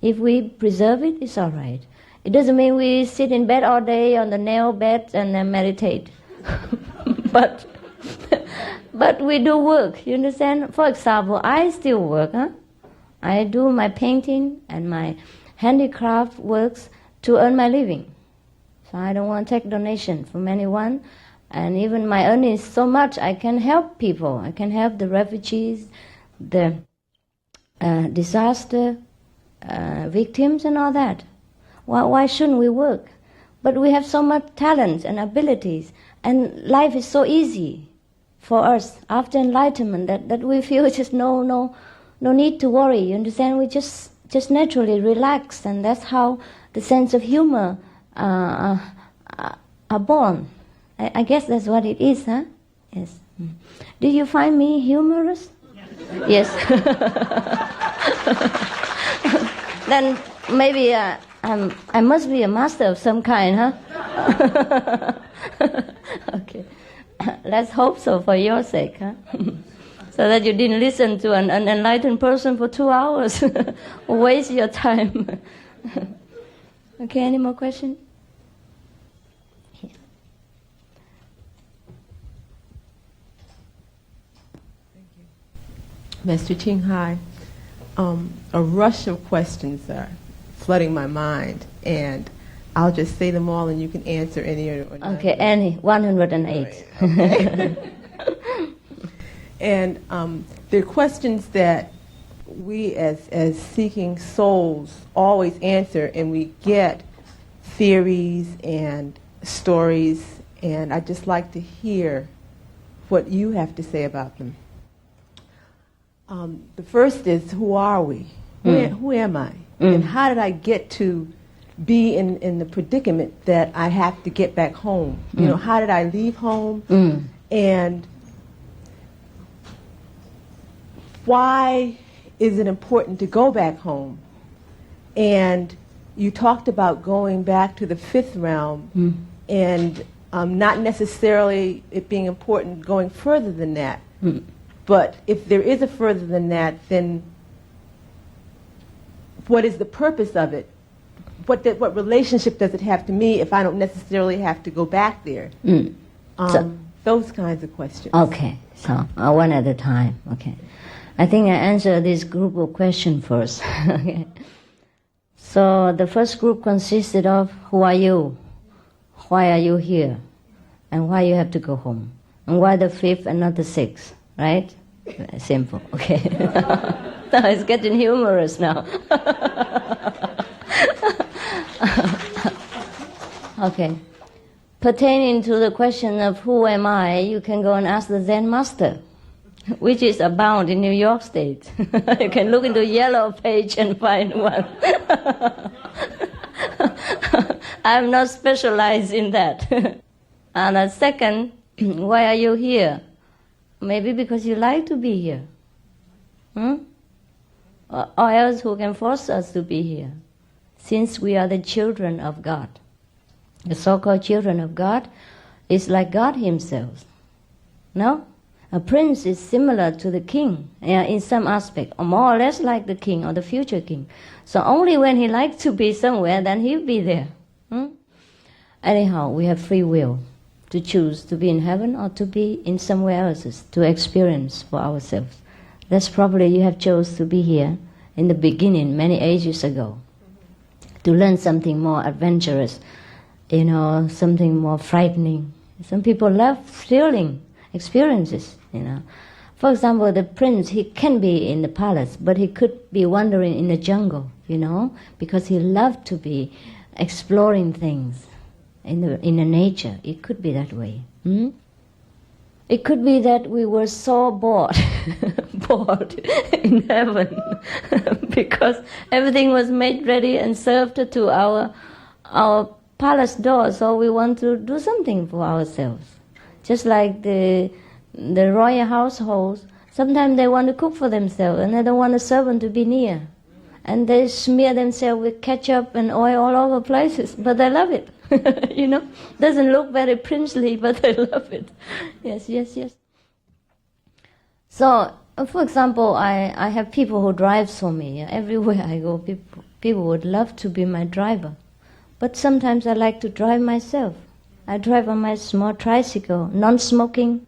If we preserve it, it's all right. It doesn't mean we sit in bed all day on the nail bed and meditate. But we do work, you understand? For example, I still work. I do my painting and my handicraft works to earn my living. So I don't want to take donation from anyone. And even my earnings so much, I can help people. I can help the refugees, the disaster victims and all that. Why shouldn't we work? But we have so much talent and abilities, and life is so easy for us after enlightenment that we feel just no no need to worry. You understand? We just naturally relax, and that's how the sense of humor are born. I guess that's what it is, huh? Yes. Do you find me humorous? Yes. Then maybe I must be a master of some kind, huh? Okay. Let's hope so for your sake, huh? So that you didn't listen to an enlightened person for 2 hours. Waste your time. Okay, any more questions? Master Ching, hi. A rush of questions are flooding my mind, and I'll just say them all and you can answer any or not. Okay, any. 108. Okay. And they're questions that we as seeking souls always answer, and we get theories and stories, and I'd just like to hear what you have to say about them. The first is, who are we? Who am I? And how did I get to be in the predicament that I have to get back home? You know, how did I leave home? And why is it important to go back home? And you talked about going back to the fifth realm, and not necessarily it being important going further than that. But if there is a further than that, then what is the purpose of it? What relationship does it have to me if I don't necessarily have to go back there? Those kinds of questions. Okay, so one at a time. Okay, I think I answer this group of questions first. Okay. So the first group consisted of, who are you? Why are you here? And why you have to go home? And why the fifth and not the sixth? Right? Simple. Okay. Now it's getting humorous now. Okay. Pertaining to the question of who am I, you can go and ask the Zen master, which is abound in New York State. You can look into Yellow Page and find one. I'm not specialized in that. And the second, why are you here? Maybe because you like to be here. Or else who can force us to be here? Since we are the children of God. The so-called children of God is like God himself. No? A prince is similar to the king in some aspect, or more or less like the king or the future king. So only when he likes to be somewhere, then he'll be there. Anyhow, we have free will to choose to be in heaven or to be in somewhere else, to experience for ourselves. That's probably you have chose to be here in the beginning, many ages ago, to learn something more adventurous, something more frightening. Some people love thrilling experiences, For example, the prince, he can be in the palace, but he could be wandering in the jungle, because he loved to be exploring things in the nature. It could be that way. It could be that we were so bored in heaven because everything was made ready and served to our palace door, so we want to do something for ourselves. Just like the royal households, sometimes they want to cook for themselves and they don't want a servant to be near. And they smear themselves with ketchup and oil all over places, but they love it. Doesn't look very princely, but they love it. Yes. So, for example, I have people who drive for me. Everywhere I go, people would love to be my driver. But sometimes I like to drive myself. I drive on my small tricycle, non-smoking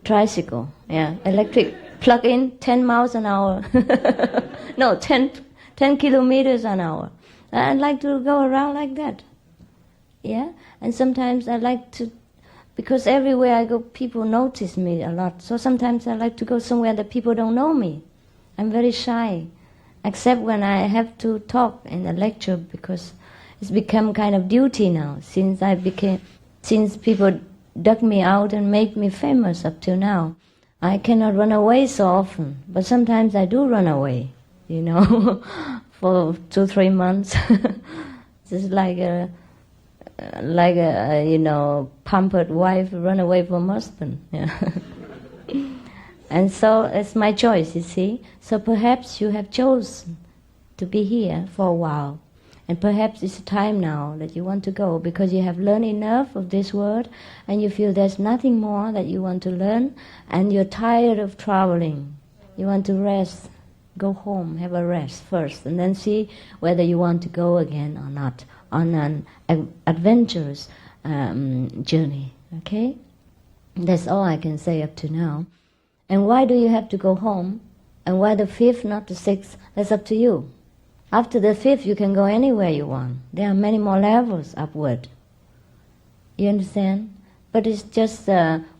tricycle. Electric, plug-in, 10 miles an hour. No, 10 kilometers an hour. I like to go around like that. And sometimes I like to, because everywhere I go, people notice me a lot. So sometimes I like to go somewhere that people don't know me. I'm very shy, except when I have to talk in a lecture, because it's become kind of duty now, since people dug me out and made me famous up till now. I cannot run away so often, but sometimes I do run away, you know, for 2-3 months. Just like a you know, pampered wife run away from husband. Yeah. And so it's my choice, you see. So perhaps you have chosen to be here for a while. And perhaps it's time now that you want to go because you have learned enough of this world and you feel there's nothing more that you want to learn and you're tired of traveling. You want to rest. Go home, have a rest first, and then see whether you want to go again or not on an adventurous journey. Okay? That's all I can say up to now. And why do you have to go home? And why the 5th, not the 6th? That's up to you. After the 5th, you can go anywhere you want. There are many more levels upward. You understand? But it's just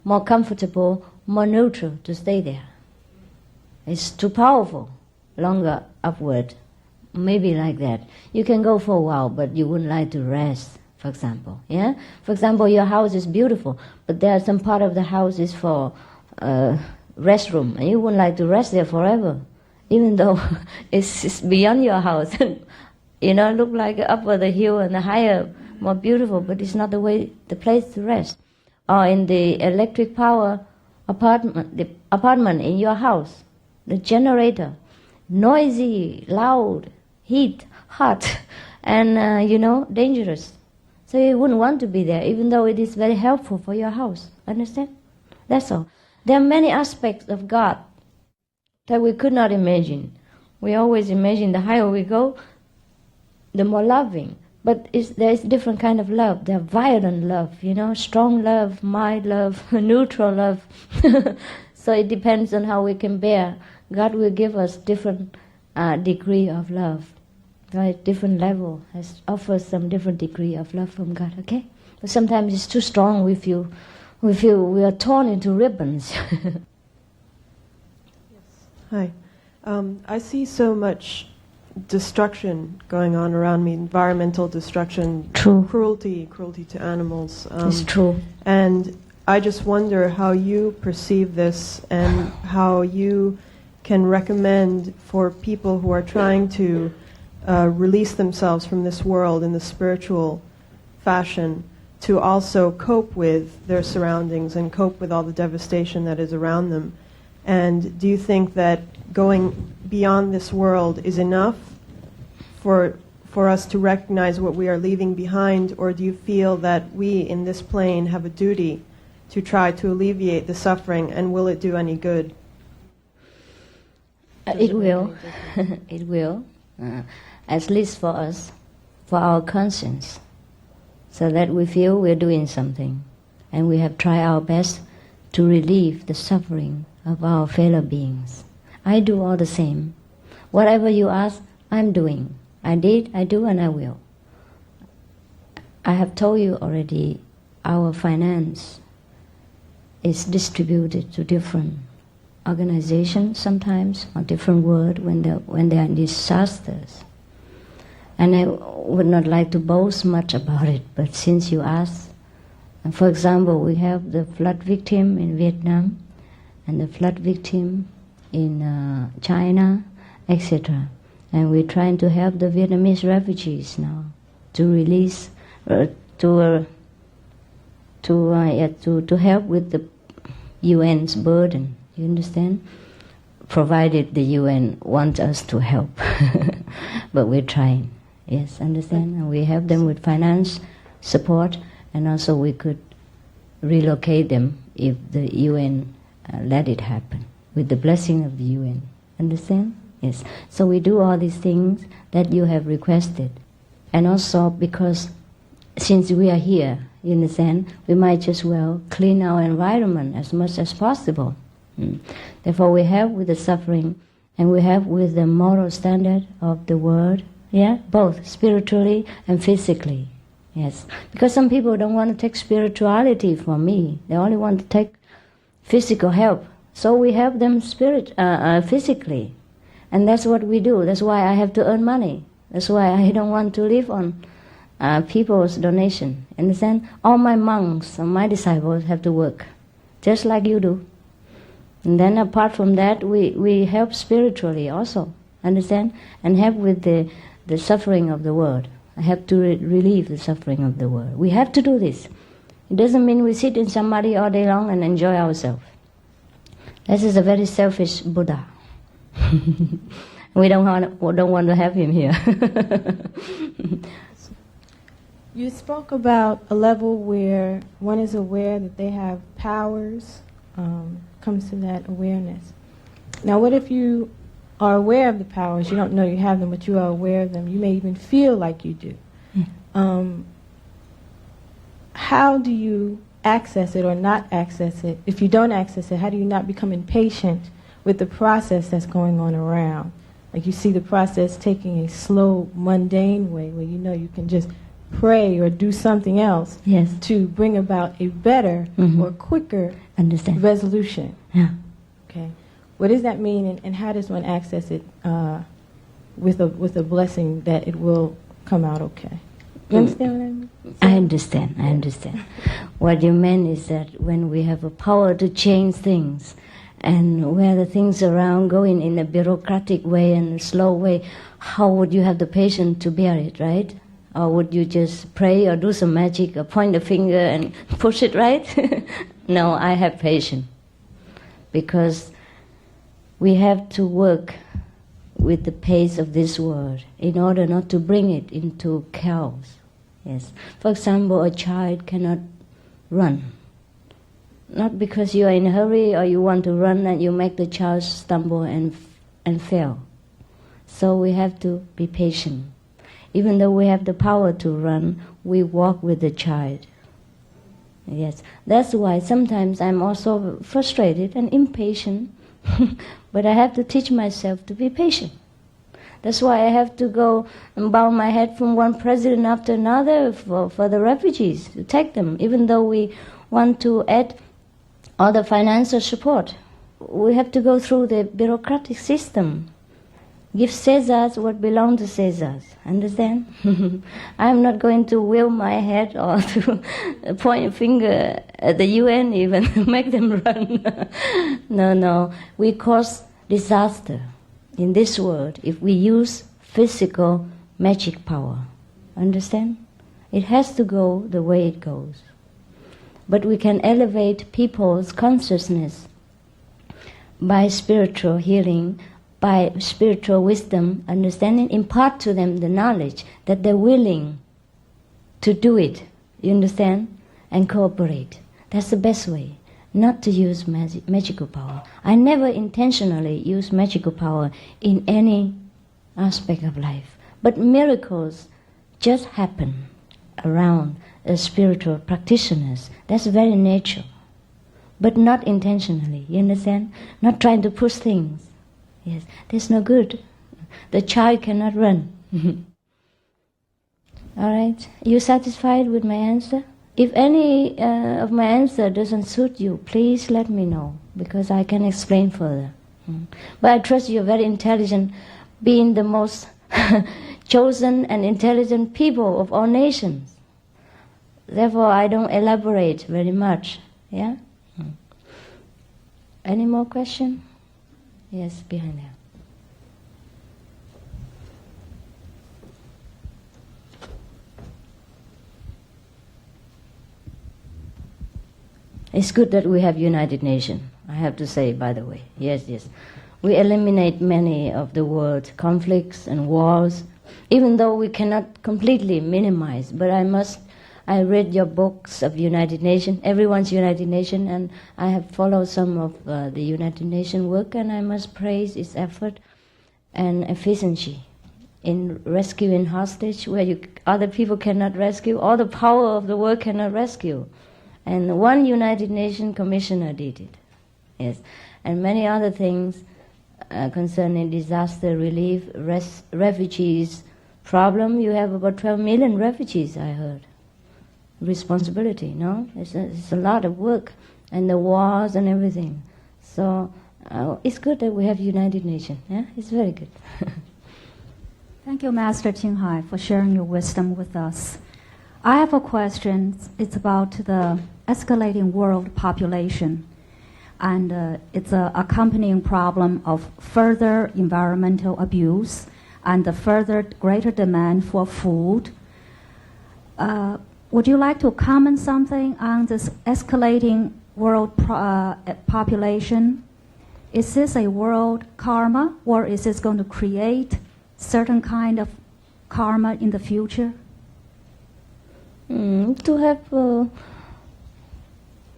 more comfortable, more neutral to stay there. It's too powerful, longer upward. Maybe like that. You can go for a while, but you wouldn't like to rest, for example. Yeah? For example, your house is beautiful, but there are some part of the house is for restroom, and you wouldn't like to rest there forever. Even though it's beyond your house, you know, look like up the hill and the higher, more beautiful, but it's not the place to rest. Or in the electric power the apartment in your house, the generator, noisy, loud, heat, hot, and you know, dangerous. So you wouldn't want to be there, even though it is very helpful for your house. Understand? That's all. There are many aspects of God that we could not imagine. We always imagine the higher we go, the more loving. But there is different kind of love. There are violent love, you know, strong love, mild love, neutral love. So it depends on how we can bear. God will give us different degree of love. Right? Different level offers some different degree of love from God. Okay? But sometimes it's too strong. We feel we are torn into ribbons. Hi. I see so much destruction going on around me, environmental destruction, true. cruelty to animals. It's true. And I just wonder how you perceive this and how you can recommend for people who are trying to release themselves from this world in the spiritual fashion to also cope with their surroundings and cope with all the devastation that is around them. And do you think that going beyond this world is enough for us to recognize what we are leaving behind, or do you feel that we in this plane have a duty to try to alleviate the suffering, and will it do any good? It will. It will. At least for us, for our conscience, so that we feel we're doing something and we have tried our best to relieve the suffering of our fellow beings. I do all the same. Whatever you ask, I'm doing. I did, I do, and I will. I have told you already, our finance is distributed to different organizations sometimes, or different world when there are disasters. And I would not like to boast much about it, but since you asked, for example, we have the flood victim in Vietnam, and the flood victim in China, etc. And we're trying to help the Vietnamese refugees now to release, to help with the UN's burden. You understand? Provided the UN wants us to help, but we're trying. Yes, understand? And we help them with finance support, and also we could relocate them if the UN let it happen, with the blessing of the UN. Understand? Yes. So we do all these things that you have requested. And also because since we are here, you understand, we might just well clean our environment as much as possible. Therefore we help with the suffering, and we help with the moral standard of the world, yeah, both spiritually and physically. Yes. Because some people don't want to take spirituality from me. They only want to take physical help. So we help them physically. And that's what we do. That's why I have to earn money. That's why I don't want to live on people's donation. Understand? All my monks and my disciples have to work, just like you do. And then apart from that, we help spiritually also, understand? And help with the suffering of the world. I have to relieve the suffering of the world. We have to do this. It doesn't mean we sit in samadhi all day long and enjoy ourselves. This is a very selfish Buddha. We don't want to have him here. You spoke about a level where one is aware that they have powers, comes to that awareness. Now, what if you are aware of the powers, you don't know you have them, but you are aware of them, you may even feel like you do. How do you access it or not access it? If you don't access it, how do you not become impatient with the process that's going on around? Like you see the process taking a slow, mundane way where you know you can just pray or do something else to bring about a better or quicker resolution. Yeah. Okay. What does that mean, and how does one access it with a blessing that it will come out okay? You understand what I mean? I understand. What you meant is that when we have a power to change things, and where the things around going in a bureaucratic way and a slow way, how would you have the patience to bear it, right? Or would you just pray or do some magic or point a finger and push it, right? No, I have patience. Because we have to work with the pace of this world in order not to bring it into chaos. Yes. For example, a child cannot run. Not because you are in a hurry or you want to run and you make the child stumble and fail. So we have to be patient. Even though we have the power to run, we walk with the child. Yes. That's why sometimes I'm also frustrated and impatient, but I have to teach myself to be patient. That's why I have to go and bow my head from one president after another for the refugees, to take them, even though we want to add all the financial support. We have to go through the bureaucratic system. Give Caesars what belongs to Caesars. Understand? I'm not going to wheel my head or to point a finger at the UN even, make them run. No. We cause disaster in this world if we use physical magic power. Understand? It has to go the way it goes. But we can elevate people's consciousness by spiritual healing, by spiritual wisdom, understanding, impart to them the knowledge that they're willing to do it, you understand, and cooperate. That's the best way, not to use magical power. I never intentionally use magical power in any aspect of life, but miracles just happen around spiritual practitioners. That's very natural, but not intentionally, you understand? Not trying to push things. Yes, that's no good. The child cannot run. All right, you satisfied with my answer? If any of my answer doesn't suit you, please let me know, because I can explain further. But I trust you're very intelligent, being the most chosen and intelligent people of all nations. Therefore, I don't elaborate very much. Yeah? Any more questions? Yes, behind there. It's good that we have United Nations, I have to say, by the way. Yes. We eliminate many of the world's conflicts and wars, even though we cannot completely minimize. But I read your books of United Nations, everyone's United Nations, and I have followed some of the United Nations work, and I must praise its effort and efficiency in rescuing hostage where other people cannot rescue, all the power of the world cannot rescue. And one United Nations commissioner did it. Yes. And many other things concerning disaster relief, refugees problem. You have about 12 million refugees, I heard. Responsibility, no? It's a lot of work, and the wars and everything. So it's good that we have United Nations. Yeah, it's very good. Thank you, Master Qinghai, for sharing your wisdom with us. I have a question. It's about the escalating world population. and it's an accompanying problem of further environmental abuse and the further greater demand for food. Would you like to comment something on this escalating world population? Is this a world karma, or is this going to create certain kind of karma in the future? To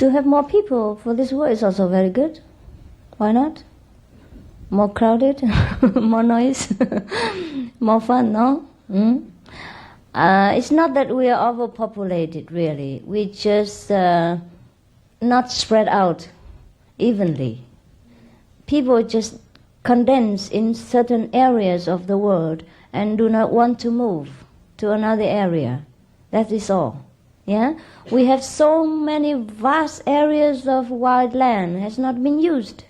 have more people for this world is also very good. Why not? More crowded, more noise, more fun, no? It's not that we are overpopulated, really. We just not spread out evenly. People just condense in certain areas of the world and do not want to move to another area. That is all. Yeah? We have so many vast areas of wild land has not been used.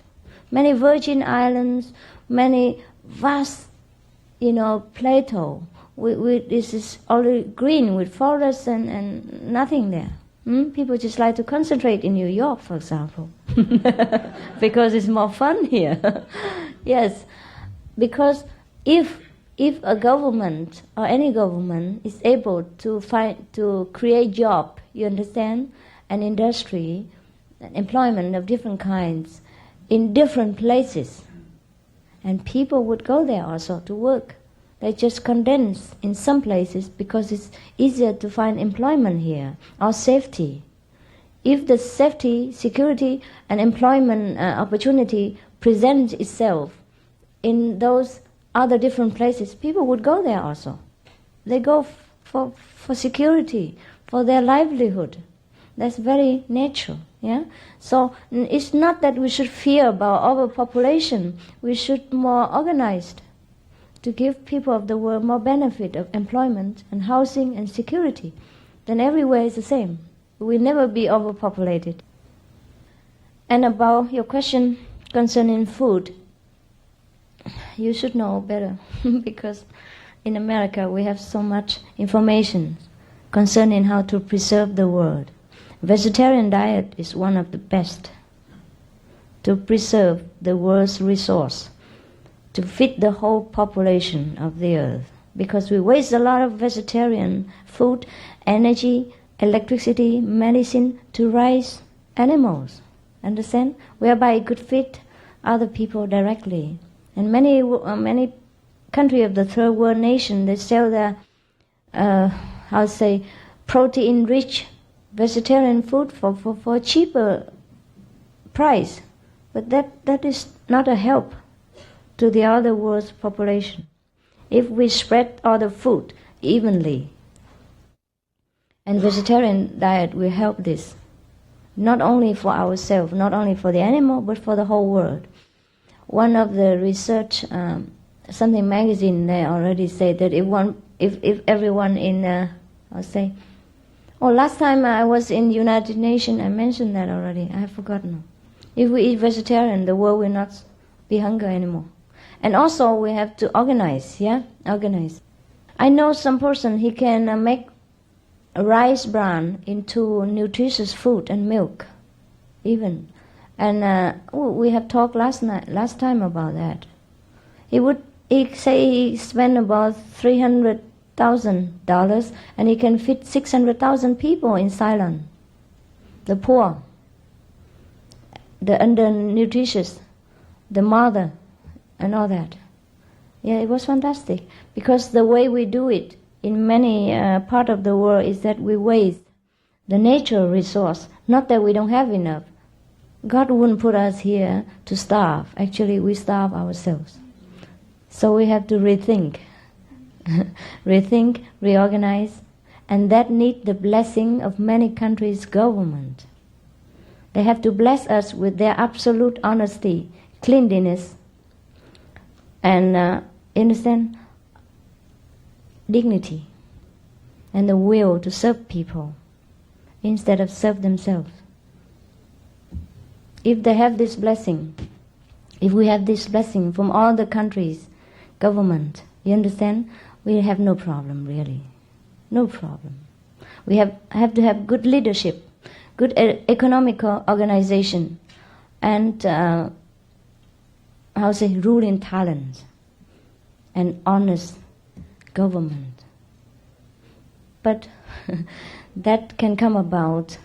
Many virgin islands, many vast, plateau. This is already green with forests and nothing there. People just like to concentrate in New York, for example, because it's more fun here. Yes, because if a government or any government is able to create job, you understand, an industry, employment of different kinds in different places, and people would go there also to work. They just condense in some places because it's easier to find employment here, or safety. If the safety, security, and employment opportunity presents itself in those other different places, people would go there also. They go for security, for their livelihood. That's very natural. Yeah. So it's not that we should fear about overpopulation. We should be more organized to give people of the world more benefit of employment and housing and security. Then everywhere is the same. We will never be overpopulated. And about your question concerning food, you should know better because in America we have so much information concerning how to preserve the world. Vegetarian diet is one of the best to preserve the world's resource, to feed the whole population of the earth, because we waste a lot of vegetarian food, energy, electricity, medicine to raise animals, understand? Whereby it could feed other people directly. And many countries of the third world nation, they sell their, protein-rich vegetarian food for cheaper price. But that is not a help to the other world's population. If we spread all the food evenly, and vegetarian diet will help this, not only for ourselves, not only for the animal, but for the whole world. One of the research, something magazine, they already say that if everyone in, last time I was in United Nations, I mentioned that already, I have forgotten. If we eat vegetarian, the world will not be hunger anymore. And also we have to organize, organize. I know some person, he can make a rice bran into nutritious food and milk, even. And we have talked last time about that. He say he spent about $300,000 and he can feed 600,000 people in Ceylon, the poor, the undernutritious, the mother, and all that. Yeah, it was fantastic. Because the way we do it in many parts of the world is that we waste the natural resource. Not that we don't have enough. God wouldn't put us here to starve. Actually, we starve ourselves. So we have to rethink, reorganize, and that needs the blessing of many countries' government. They have to bless us with their absolute honesty, cleanliness, and understand, dignity, and the will to serve people instead of serve themselves. If they have this blessing, if we have this blessing from all the countries' government, you understand, we have no problem really, no problem. We have to have good leadership, good economical organization, and ruling talent and honest government. But that can come about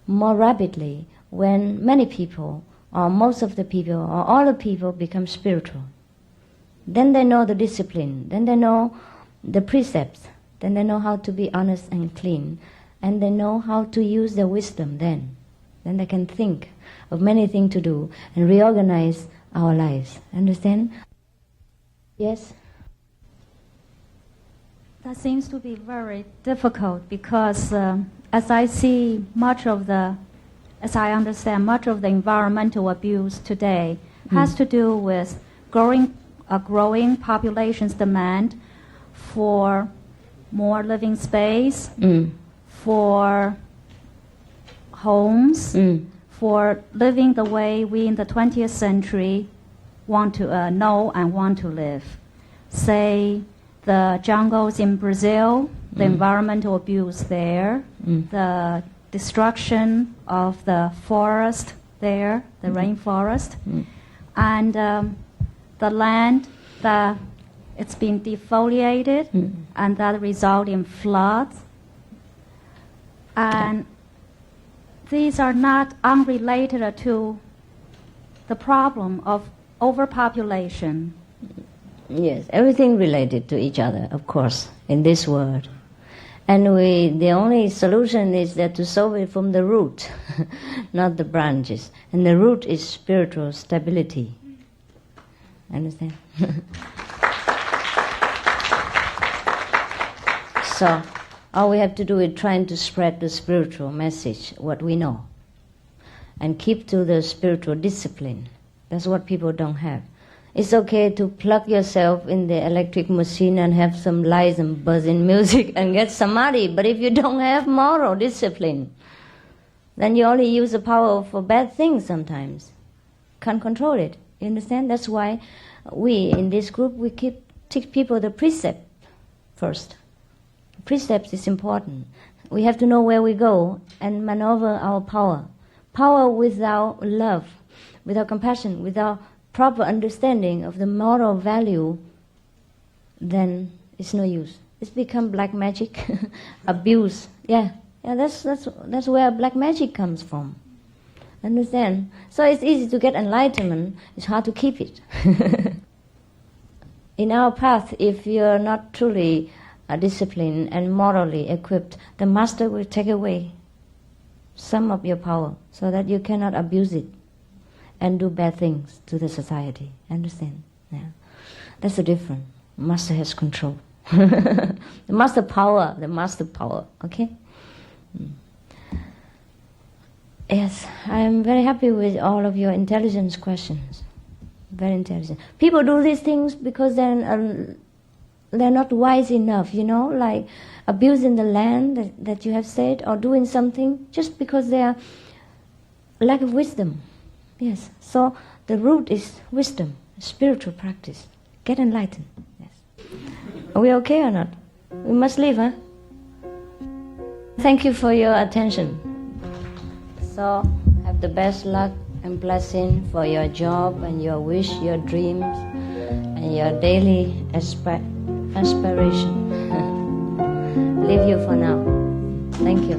more rapidly when many people, or most of the people, or all the people become spiritual. Then they know the discipline, then they know the precepts, then they know how to be honest and clean, and they know how to use their wisdom then. Then they can think of many things to do and reorganize our lives. Understand? Yes? That seems to be very difficult because as I see as I understand, much of the environmental abuse today has to do with growing population's demand for more living space, for homes, for living the way we in the 20th century want to know and want to live. Say, the jungles in Brazil, the environmental abuse there, the destruction of the forest there, the rainforest, and the land that it's been defoliated, and that result in floods. And these are not unrelated to the problem of overpopulation. Yes, everything related to each other, of course, in this world. And the only solution is that to solve it from the root, not the branches. And the root is spiritual stability. Understand? So, all we have to do is trying to spread the spiritual message, what we know, and keep to the spiritual discipline. That's what people don't have. It's okay to plug yourself in the electric machine and have some lights and buzzing music and get samadhi, but if you don't have moral discipline, then you only use the power for bad things sometimes. Can't control it. You understand? That's why we, in this group, we teach people the precept first. Precepts is important. We have to know where we go and maneuver our power. Power without love, without compassion, without proper understanding of the moral value, then it's no use. It's become black magic, abuse. Yeah, that's where black magic comes from. Understand? So it's easy to get enlightenment. It's hard to keep it. In our path, if you're not truly disciplined and morally equipped, the master will take away some of your power so that you cannot abuse it and do bad things to the society. Understand? Yeah. That's the difference. Master has control. The master power, okay? Yes, I am very happy with all of your intelligence questions. Very intelligent. People do these things because they're not wise enough, like abusing the land that you have said, or doing something just because they are lack of wisdom. Yes, so the root is wisdom, spiritual practice. Get enlightened. Yes. Are we okay or not? We must leave, huh? Thank you for your attention. So, have the best luck and blessing for your job and your wish, your dreams, and your daily aspiration. Leave you for now. Thank you.